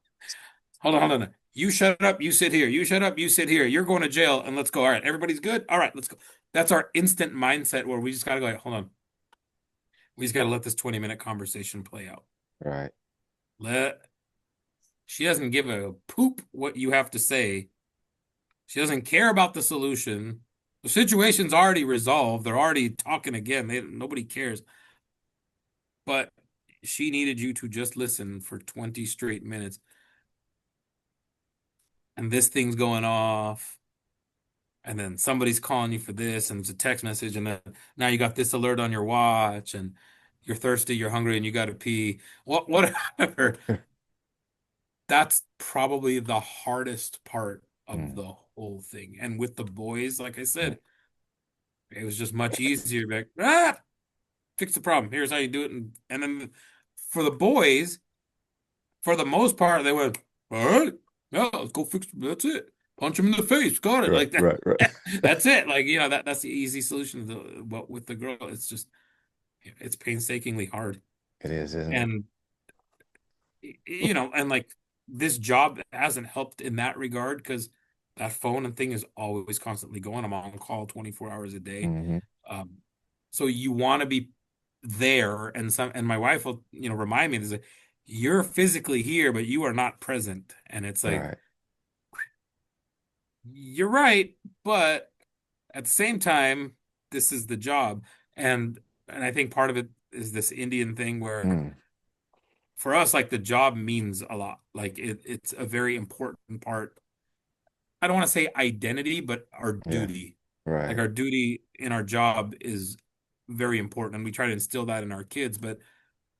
Hold on. You shut up, you sit here. You shut up, you sit here. You're going to jail, and let's go. All right, everybody's good. All right, let's go. That's our instant mindset where we just gotta go, like, hold on. We just gotta let this 20-minute conversation play out. Right. Let She doesn't give a poop what you have to say. She doesn't care about the solution. The situation's already resolved. They're already talking again. Nobody cares. But she needed you to just listen for 20 straight minutes. And this thing's going off. And then somebody's calling you for this, and it's a text message, and then now you got this alert on your watch, and you're thirsty, you're hungry, and you got to pee. Whatever. That's probably the hardest part of Mm. the whole thing. And with the boys, like I Mm. said, it was just much easier to be like, fix the problem. Here's how you do it. And then for the boys, for the most part, they went, all right, yeah, let's go fix. That's it. Punch him in the face. Got it. Right. Like Right. Right. that. That's it. Like, that's the easy solution. But with the girl, it's painstakingly hard. It is, isn't it? And and like this job hasn't helped in that regard because that phone and thing is always constantly going. I'm on call 24 hours a day. Hmm. Um, so you want to be there, and my wife will, remind me, there's like, you're physically here, but you are not present. And it's like, Right. you're right, but at the same time, this is the job. And I think part of it is this Indian thing where Mm. for us, like the job means a lot. Like it's a very important part. I don't want to say identity, but our Yeah. duty. Like Right. our duty in our job is very important. And we try to instill that in our kids, but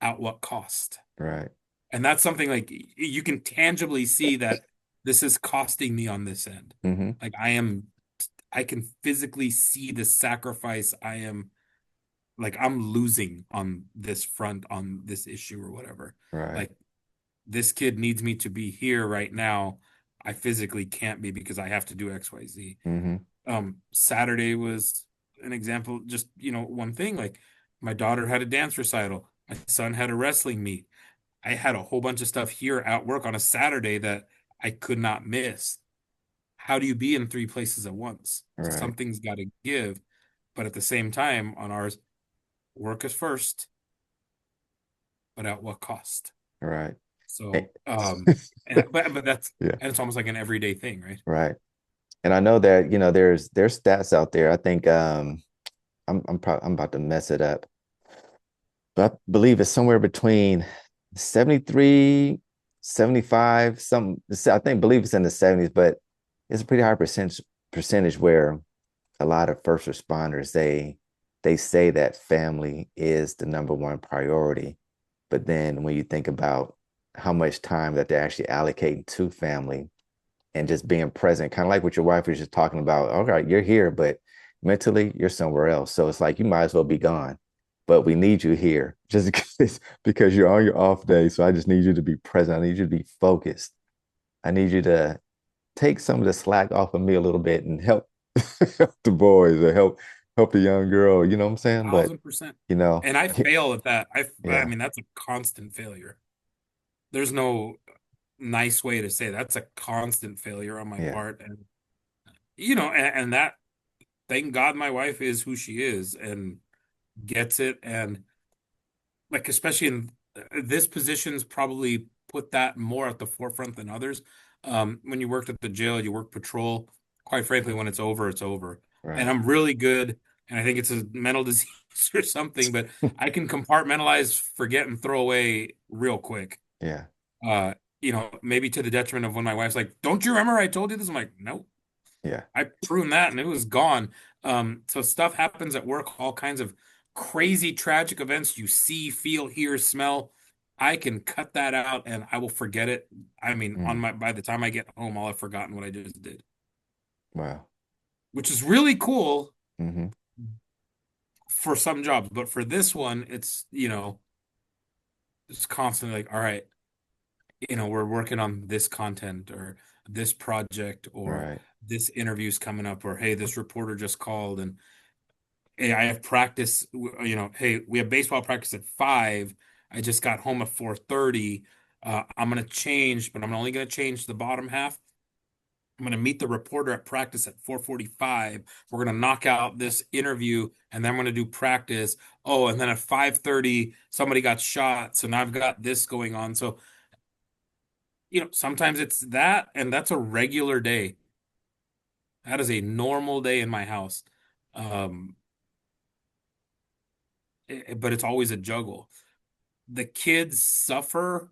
at what cost? Right. And that's something like you can tangibly see that this is costing me on this end. Hmm. Like I can physically see the sacrifice I'm losing on this front, on this issue or whatever. Right. Like this kid needs me to be here right now. I physically can't be because I have to do XYZ. Hmm. Saturday was an example, just, one thing. Like my daughter had a dance recital, my son had a wrestling meet. I had a whole bunch of stuff here at work on a Saturday that I could not miss. How do you be in 3 places at once? Right. Something's got to give. But at the same time, on ours, work is first, but at what cost? Right. Eh, So, but that's, yeah. and it's almost like an everyday thing, right? Right. And I know that, there's stats out there. I think I'm about to mess it up. But I believe it's somewhere between 73, 75, some I think believe it's in the 70s, but it's a pretty high percentage where a lot of first responders they say that family is the number one priority. But then when you think about how much time that they're actually allocating to family and just being present, kind of like what your wife was just talking about. All right, you're here, but mentally you're somewhere else. So it's like you might as well be gone, but we need you here just because you're on your off day. So I just need you to be present. I need you to be focused. I need you to take some of the slack off of me a little bit and help help the boys or help the young girl. You know what I'm saying? But 1000%. you know, And I fail at that. I yeah, mean, that's a constant failure. There's no nice way to say it. That's a constant failure on my yeah, part. And and that, thank God my wife is who she is and gets it. And like, especially in this position's probably put that more at the forefront than others. When you worked at the jail, you work patrol. Quite frankly, when it's over, it's over. And right, I'm really good, and I think it's a mental disease or something, but I can compartmentalize, forget, and throw away real quick. yeah, Uh, maybe to the detriment of when my wife's like, "Don't you remember I told you this?" I'm like, "Nope, yeah, I pruned that and it was gone." So stuff happens at work, all kinds of crazy, tragic events you see, feel, hear, smell. I can cut that out and I will forget it. I mean, mm, by the time I get home, I'll have forgotten what I just did, wow, which is really cool hmm, for some jobs. But for this one, it's constantly like, all right, we're working on this content or this project or right, this interview's coming up or hey, this reporter just called and hey, I have practice, hey, we have baseball practice at 5. I just got home at 4:30. I'm gonna change, but I'm only gonna change the bottom half. I'm gonna meet the reporter at practice at 4:45. We're gonna knock out this interview, and then I'm gonna do practice. Oh, and then at 5:30, somebody got shot. So now I've got this going on. So, sometimes it's that, and that's a regular day. That is a normal day in my house. Um, but it's always a juggle. The kids suffer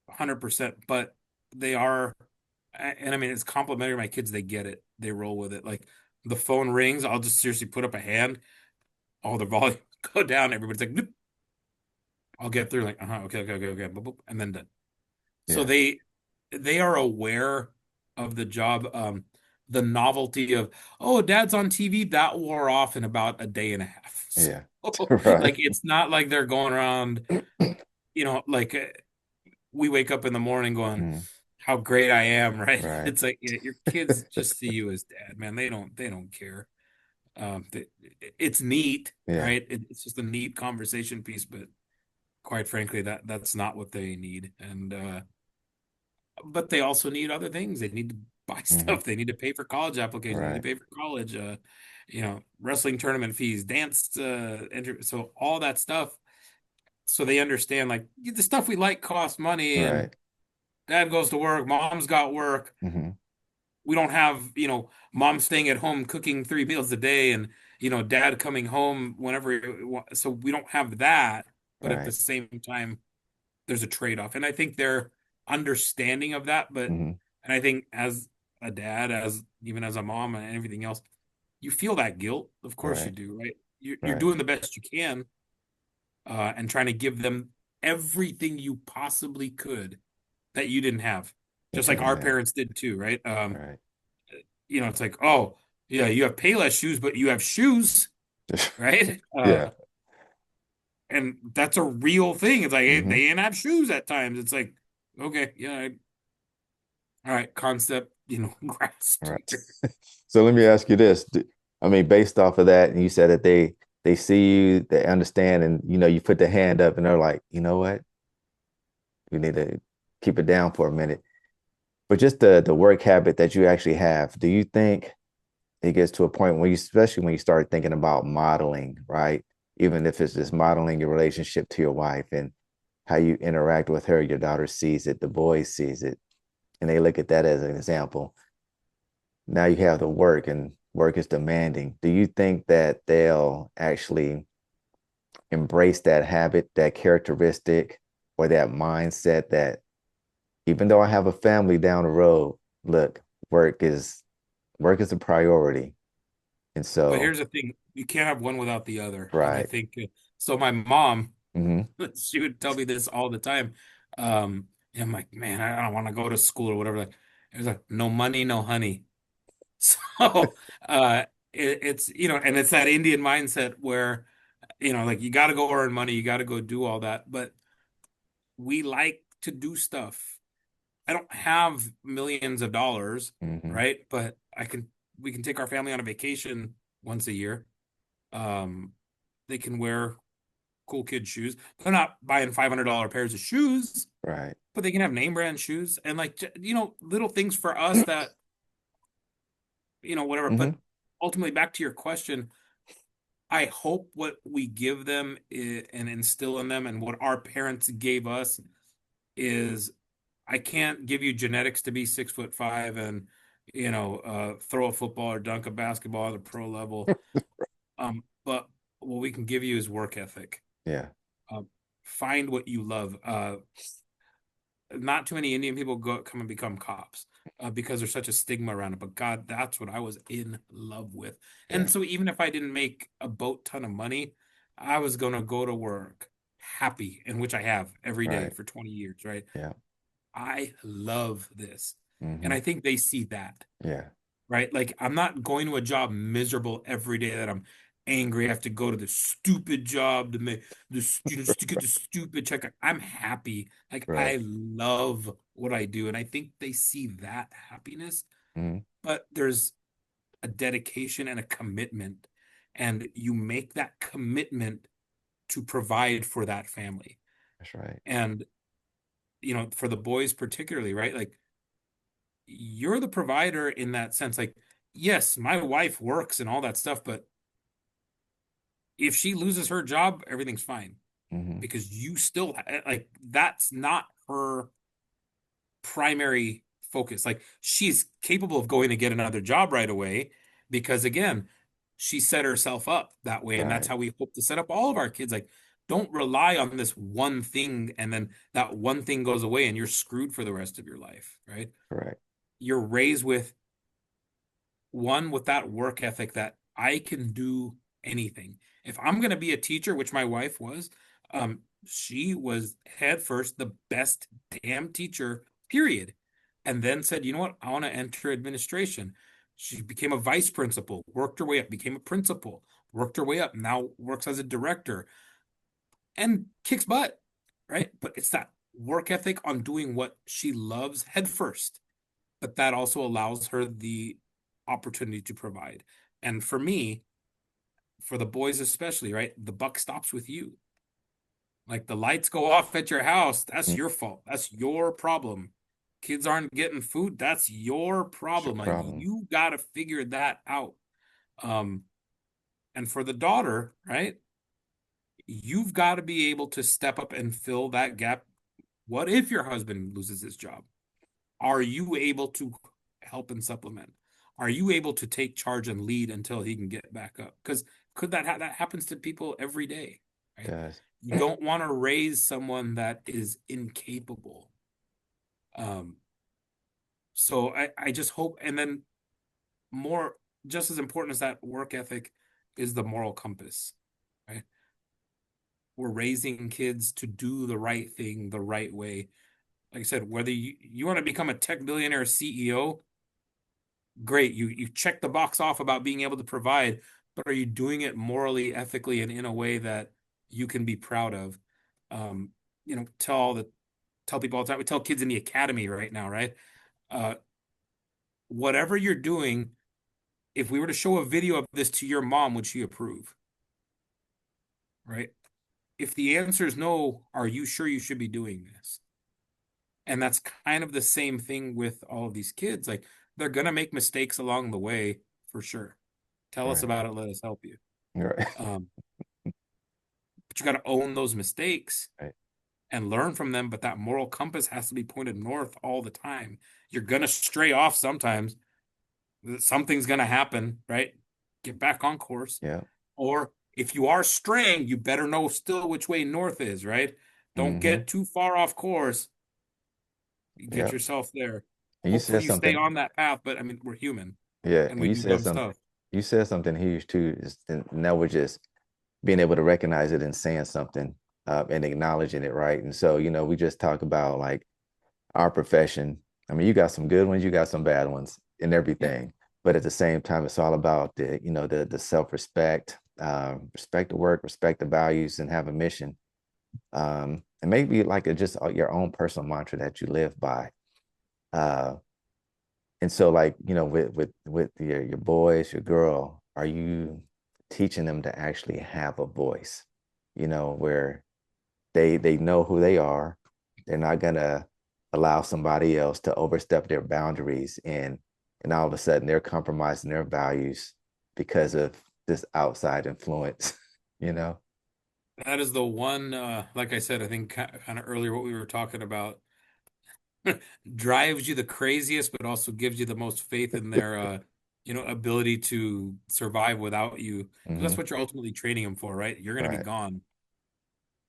100%, but they are, and I mean, it's complimentary to my kids. They get it. They roll with it. Like the phone rings, I'll just seriously put up a hand. All the volume go down. Everybody's like, "Nope." I'll get through like, okay, okay, okay, okay, boop, boop, and then done. So yeah, they are aware of the job. The novelty of, oh, dad's on TV, that wore off in about a day and a half. yeah, So, right, like, it's not like they're going around, like we wake up in the morning going, mm, how great I am, right? right, It's like your kids just see you as dad, man. They don't care. It's neat, yeah, right? It's just a neat conversation piece, but quite frankly, that's not what they need. And but they also need other things. They need to buy hmm, stuff. They need to pay for college applications. They need right, to pay for college. Wrestling tournament fees, dance, so all that stuff. So they understand like the stuff we like costs money, and right, dad goes to work, mom's got work. hmm, We don't have, mom staying at home cooking 3 meals a day and, dad coming home whenever. So we don't have that. But at the right, same time, there's a trade-off. And I think they're understanding of that. hmm, And I think as a dad, even as a mom and everything else, you feel that guilt. Of course you right, do, right? You're right, doing the best you can, and trying to give them everything you possibly could that you didn't have. Just that you like didn't our have, parents did too, right? right, It's like, oh, yeah, you have Payless shoes, but you have shoes, right? yeah, And that's a real thing. It's like hey, hmm, they didn't have shoes at times. It's like, okay, yeah, all right, concept, grasped right. here. So let me ask you this. I mean, based off of that, and you said that they see you, they understand, and you put the hand up, and they're like, you know what, we need to keep it down for a minute. But just the work habit that you actually have, do you think it gets to a point when especially when you start thinking about modeling, right? Even if it's just modeling your relationship to your wife and how you interact with her, your daughter sees it, the boy sees it, and they look at that as an example. Now you have the work, and work is demanding. Do you think that they'll actually embrace that habit, that characteristic, or that mindset that even though I have a family down the road, look, work is work is a priority. And But so, here's the thing, you can't have one without the other. And I right. think so. My mom, Hmm. she would tell me this all the time. Um, And I'm like, man, I don't want to go to school or whatever. Like, it was like, no money, no honey. So, uh, it's, and it's that Indian mindset where, like you got to go earn money, you got to go do all that. But we like to do stuff. I don't have millions of dollars, Hmm. right? But we can take our family on a vacation once a year. Um, they can wear cool kid shoes. They're not buying $500 pairs of shoes, Right. but they can have name brand shoes and like, little things for us that, whatever. But Hmm. ultimately, back to your question, I hope what we give them and instill in them and what our parents gave us is I can't give you genetics to be 6'5" and throw a football or dunk a basketball at a pro level. But what we can give you is work ethic. Yeah. Um, find what you love. Not too many Indian people come and become cops because there's such a stigma around it. But God, that's what I was in love with. Yeah. And so even if I didn't make a boat ton of money, I was gonna go to work happy, and which I have every day Right. for 20 years, right? Yeah. I love this. And Hmm. I think they see that, Yeah. right? Like I'm not going to a job miserable every day that I'm angry. I have to go to the stupid job to make the students to get the stupid check. I'm happy. Like Right. I love what I do. And I think they see that happiness, Hmm. but there's a dedication and a commitment. And you make that commitment to provide for that family. That's right. And, for the boys particularly, right? Like you're the provider in that sense. Like, yes, my wife works and all that stuff, but if she loses her job, everything's fine Hmm. because you still like that's not her primary focus. Like she's capable of going to get another job right away because again, she set herself up that way, and that's Right. how we hope to set up all of our kids. Like, don't rely on this one thing, and then that one thing goes away, and you're screwed for the rest of your life, right? Correct. You're raised with one with that work ethic that I can do anything. If I'm going to be a teacher, which my wife was, she was head first the best damn teacher, period. And then said, you know what? I want to enter administration. She became a vice principal, worked her way up, became a principal, worked her way up, now works as a director and kicks butt, right? But it's that work ethic on doing what she loves head first, but that also allows her the opportunity to provide. And for me, for the boys especially, right? The buck stops with you. Like the lights go off at your house, that's Mm. your fault. That's your problem. Kids aren't getting food, that's your It's your problem. Like problem. you got to figure that out. Um, and for the daughter, right? You've got to be able to step up and fill that gap. What if your husband loses his job? Are you able to help and supplement? Are you able to take charge and lead until he can get back up? Because could that happens to people every day, right? Does. You don't want to raise someone that is incapable. Um, so I just hope, and then more, just as important as that work ethic is the moral compass, right? We're raising kids to do the right thing the right way. Like I said, whether you want to become a tech billionaire CEO, great. You check the box off about being able to provide, but are you doing it morally, ethically, and in a way that you can be proud of? Um, tell people all the time. We tell kids in the academy right now, right? Uh, whatever you're doing, if we were to show a video of this to your mom, would she approve? Right? If the answer is no, are you sure you should be doing this? And that's kind of the same thing with all of these kids. Like they're gonna make mistakes along the way for sure. Tell us Right. about it. Let us help you. Right. Um, but you got to own those mistakes Right. and learn from them. But that moral compass has to be pointed north all the time. You're gonna stray off sometimes. Something's gonna happen, right? Get back on course. Yeah. Or if you are straying, you better know still which way north is, right? Don't Hmm. get too far off course. You get Yeah. yourself there. And you said Hopefully you stay something. on that path, but I mean, we're human Yeah. and And we you do said dumb some. stuff. You said something huge too. And that was just being able to recognize it and saying something and acknowledging it, right? And so, we just talk about like our profession, I mean, you got some good ones, you got some bad ones in Yeah, everything. But at the same time, it's all about the self-respect, respect the work, respect the values, and have a mission. And maybe like just your own personal mantra that you live by. Uh, and so like, with your boys, your girl, are you teaching them to actually have a voice, where they know who they are. They're not gonna allow somebody else to overstep their boundaries and all of a sudden they're compromising their values because of this outside influence, you know? that is the one, like I said, I think kind of earlier what we were talking about drives you the craziest, but also gives you the most faith in their, ability to survive without you. Because that's Hmm. what you're ultimately training them for, right? You're going to be Right. gone.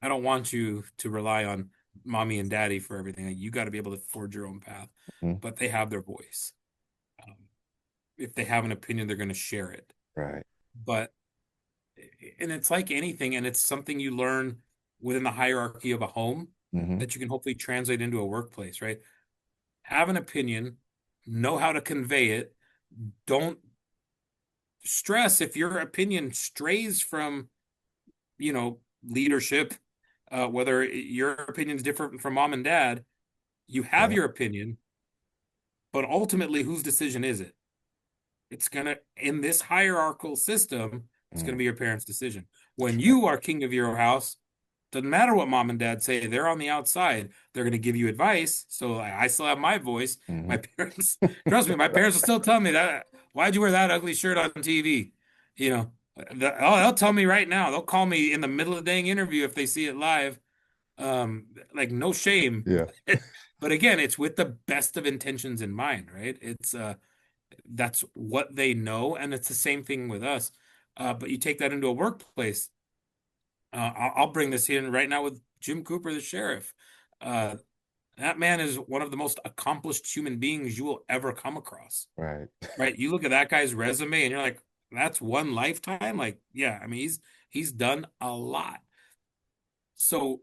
I don't want you to rely on mommy and daddy for everything. Like, you got to be able to forge your own path. Hmm. But they have their voice. Um, if they have an opinion, they're going to share it. Right. But, and it's like anything, and it's something you learn within the hierarchy of a home Hmm. that you can hopefully translate into a workplace, right? Have an opinion, know how to convey it. Don't stress if your opinion strays from, leadership, whether your opinion is different from mom and dad. You have Yeah. your opinion, but ultimately, whose decision is it? It's gonna, in this hierarchical system, it's gonna Mm. be your parents' decision. When That's right. you are king of your house, doesn't matter what mom and dad say, they're on the outside. They're going to give you advice. So I still have my voice. My Hmm. parents, trust me, my parents will still tell me that. Why'd you wear that ugly shirt on TV? You know, they'll tell me right now. They'll call me in the middle of the dang interview if they see it live. Like no shame. Yeah. But again, it's with the best of intentions in mind, right? It's that's what they know, and it's the same thing with us. But you take that into a workplace. I'll bring this in right now with Jim Cooper, the sheriff. Uh, that man is one of the most accomplished human beings you will ever come across. Right. Right? You look at that guy's resume and you're like, that's one lifetime. Like, yeah, I mean, he's done a lot. So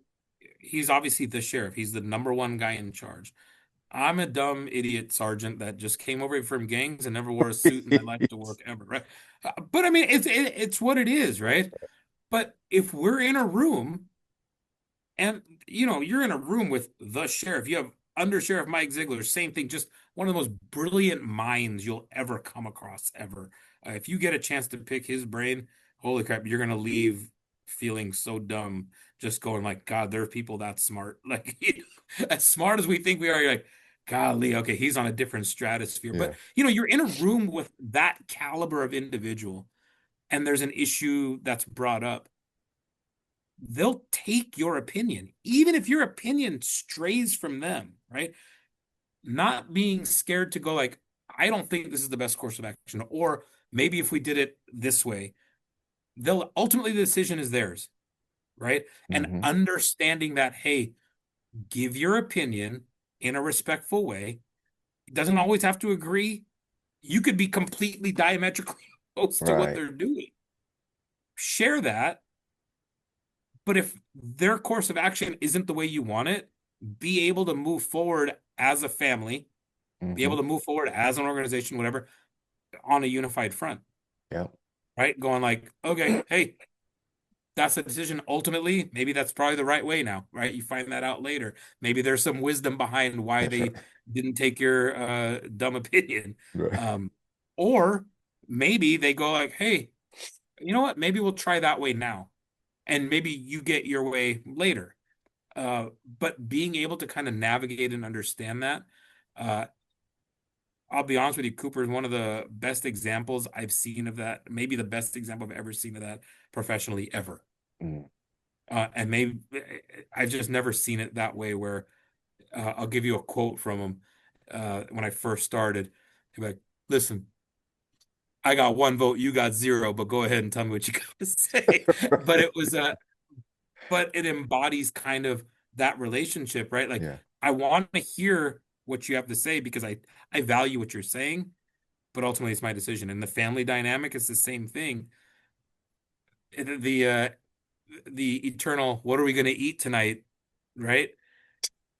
he's obviously the sheriff. He's the number one guy in charge. I'm a dumb idiot sergeant that just came over from gangs and never wore a suit in my life to work ever, right? But I mean, it's what it is, right? But if we're in a room and you're in a room with the sheriff. You have Under Sheriff Mike Ziegler, same thing, just one of the most brilliant minds you'll ever come across ever. If you get a chance to pick his brain, holy crap, you're gonna leave feeling so dumb, just going like, God, there are people that smart. Like as smart as we think we are, you're like, golly, okay, he's on a different stratosphere. But Yeah. you're in a room with that caliber of individual, and there's an issue that's brought up, they'll take your opinion, even if your opinion strays from them, right? Not being scared to go like, I don't think this is the best course of action, or maybe if we did it this way, they'll ultimately the decision is theirs, right? And Hmm. understanding that, hey, give your opinion in a respectful way. It doesn't always have to agree. You could be completely diametrically opposed to what Right. they're doing. Share that. But if their course of action isn't the way you want it, be able to move forward as a family, be Hmm. able to move forward as an organization, whatever, on a unified front, Yep. right? Going like, okay, hey, that's the decision. Ultimately, maybe that's probably the right way now, right? You find that out later. Maybe there's some wisdom behind why That's they right. didn't take your dumb opinion. Right. Um, or maybe they go like, hey, you know what? Maybe we'll try that way now. And maybe you get your way later. But being able to kind of navigate and understand that, uh, I'll be honest with you, Cooper is one of the best examples I've seen of that. Maybe the best example I've ever seen of that professionally ever. Mm. And maybe I've just never seen it that way. Where I'll give you a quote from him when I first started. He'd be like, "Listen, I got one vote, you got zero, but go ahead and tell me what you got to say." But it was but it embodies kind of that relationship, right? Like Yeah. I want to hear what you have to say because I value what you're saying, but ultimately it's my decision. And the family dynamic is the same thing. The eternal, what are we going to eat tonight, right?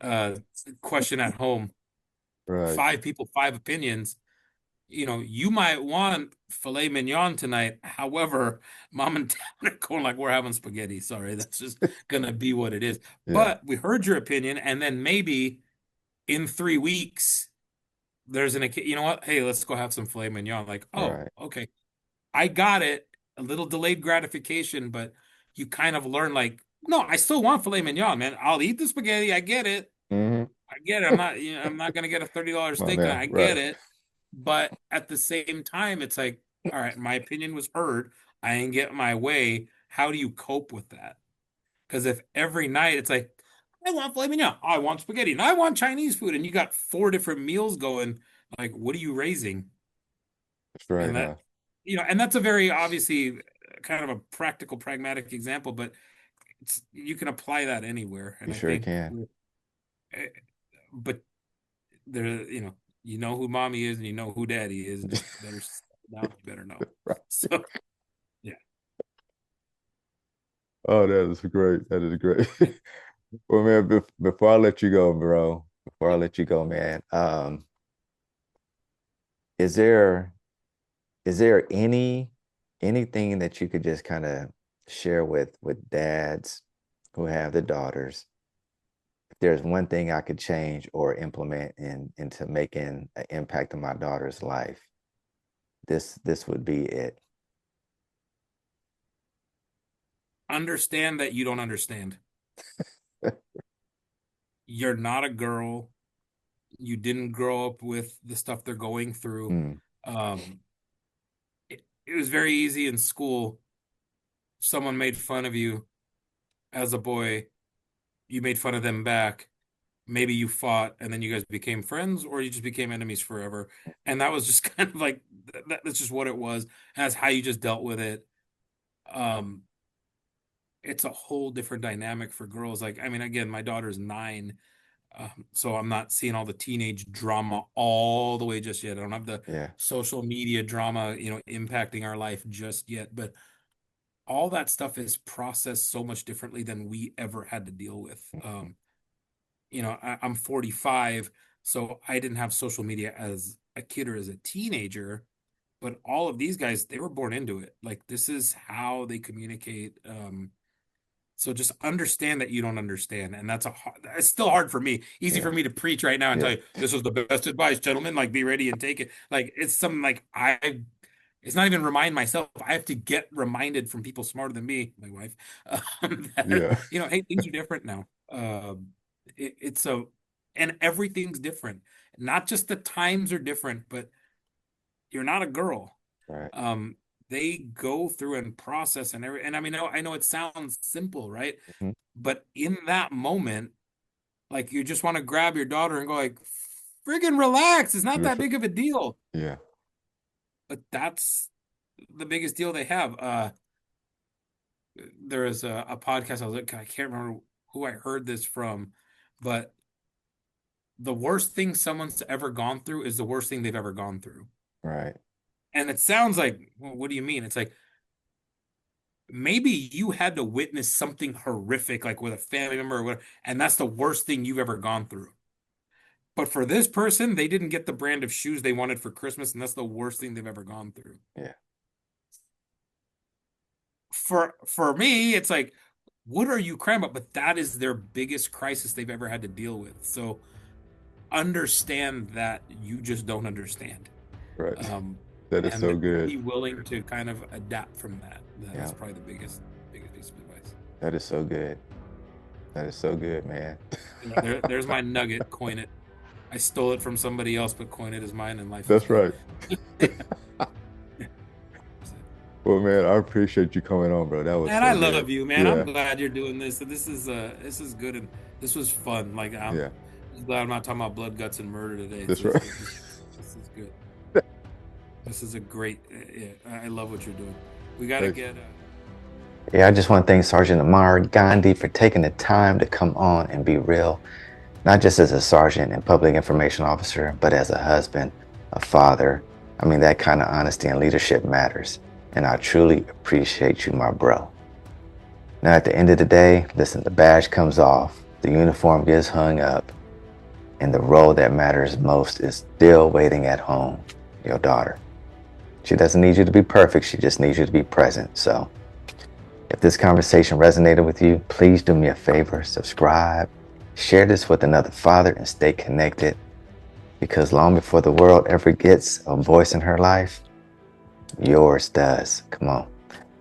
uh, question at home. Right. Five people, five opinions. You might want filet mignon tonight. However, mom and dad are going like, we're having spaghetti. Sorry, that's just gonna be what it is. Yeah. But we heard your opinion, and then maybe in 3 weeks, there's you know what? Hey, let's go have some filet mignon. Like, oh, Right. okay. I got it. A little delayed gratification, but you kind of learn like, no, I still want filet mignon, man. I'll eat the spaghetti. I get it. Hmm. I get it. I'm not gonna get a $30 My steak tonight. man. I Right. get it. But at the same time, it's like, all right, my opinion was heard. I didn't get my way. How do you cope with that? Because if every night it's like, I want filet mignon, I want spaghetti, and I want Chinese food, and you got four different meals going, like, what are you raising? That's right, And huh? and that's a very obviously kind of a practical, pragmatic example, but you can apply that anywhere. You And I sure think, can. eh, but there, you know who mommy is and you know who daddy is. Just better now, you better know. Right. So yeah, Oh, that is great. That is great. yeah, Well, man, before I let you go, bro, before I yeah. let you go, man, is there is there anything that you could just kind of share with dads who have the daughters? If there's one thing I could change or implement into making an impact on my daughter's life, this would be it. Understand that you don't understand. You're not a girl. You didn't grow up with the stuff they're going through. Mm, Um, it was very easy in school. Someone made fun of you as a boy. You made fun of them back. Maybe you fought and then you guys became friends, or you just became enemies forever. And that was just kind of like that's just what it was. That's how you just dealt with it. Um, it's a whole different dynamic for girls. Like, I mean, again, my daughter's 9, so I'm not seeing all the teenage drama all the way just yet. I don't have the yeah, social media drama, impacting our life just yet. But all that stuff is processed so much differently than we ever had to deal with. I'm 45, so I didn't have social media as a kid or as a teenager, but all of these guys, they were born into it. Like, this is how they communicate. So just understand that you don't understand, and it's still hard for me. Easy yeah, for me to preach right now and yeah, tell you this is the best advice, gentlemen. Like, be ready and take it. Like, it's something like it's not even remind myself. I have to get reminded from people smarter than me, my wife, that yeah. hey, things are different now. It's and everything's different. Not just the times are different, but you're not a girl. Right. Um, they go through and process and I mean, I know it sounds simple, right? Mhm. But in that moment, like, you just want to grab your daughter and go like, friggin' relax. It's not that big of a deal. Yeah. But that's the biggest deal they have. There is a podcast I can't remember who I heard this from, but the worst thing someone's ever gone through is the worst thing they've ever gone through. Right. And it sounds like, well, what do you mean? It's like, maybe you had to witness something horrific, like with a family member or whatever, and that's the worst thing you've ever gone through. But for this person, they didn't get the brand of shoes they wanted for Christmas, and that's the worst thing they've ever gone through. Yeah. For me, it's like, what are you crying about? But that is their biggest crisis they've ever had to deal with. So understand that you just don't understand. Right. Um, That is so and good. be willing to kind of adapt from that. That's Yeah. probably the biggest piece of advice. That is so good. That is so good, man. There's my nugget. Coin it. I stole it from somebody else, but coin it as mine, and life is That's good. right. Well, man, I appreciate you coming on, bro. That was Man, so I good. love you, man. I'm Yeah. glad you're doing this. This is good, and this was fun. Like, I'm Yeah. just glad I'm not talking about blood, guts, and murder today. That's So right. this is good. This is a great. Yeah, I love what you're doing. We got to Thanks. get. Yeah, I just want to thank Sergeant Omar Gandhi for taking the time to come on and be real, not just as a sergeant and public information officer, but as a husband, a father. I mean, that kind of honesty and leadership matters. And I truly appreciate you, my bro. Now, at the end of the day, listen, the badge comes off, the uniform gets hung up, and the role that matters most is still waiting at home, your daughter. She doesn't need you to be perfect, she just needs you to be present. So if this conversation resonated with you, please do me a favor, subscribe, share this with another father, and stay connected, because long before the world ever gets a voice in her life, yours does. Come on.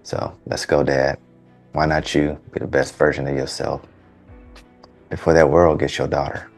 So let's go, Dad. Why not you be the best version of yourself before that world gets your daughter?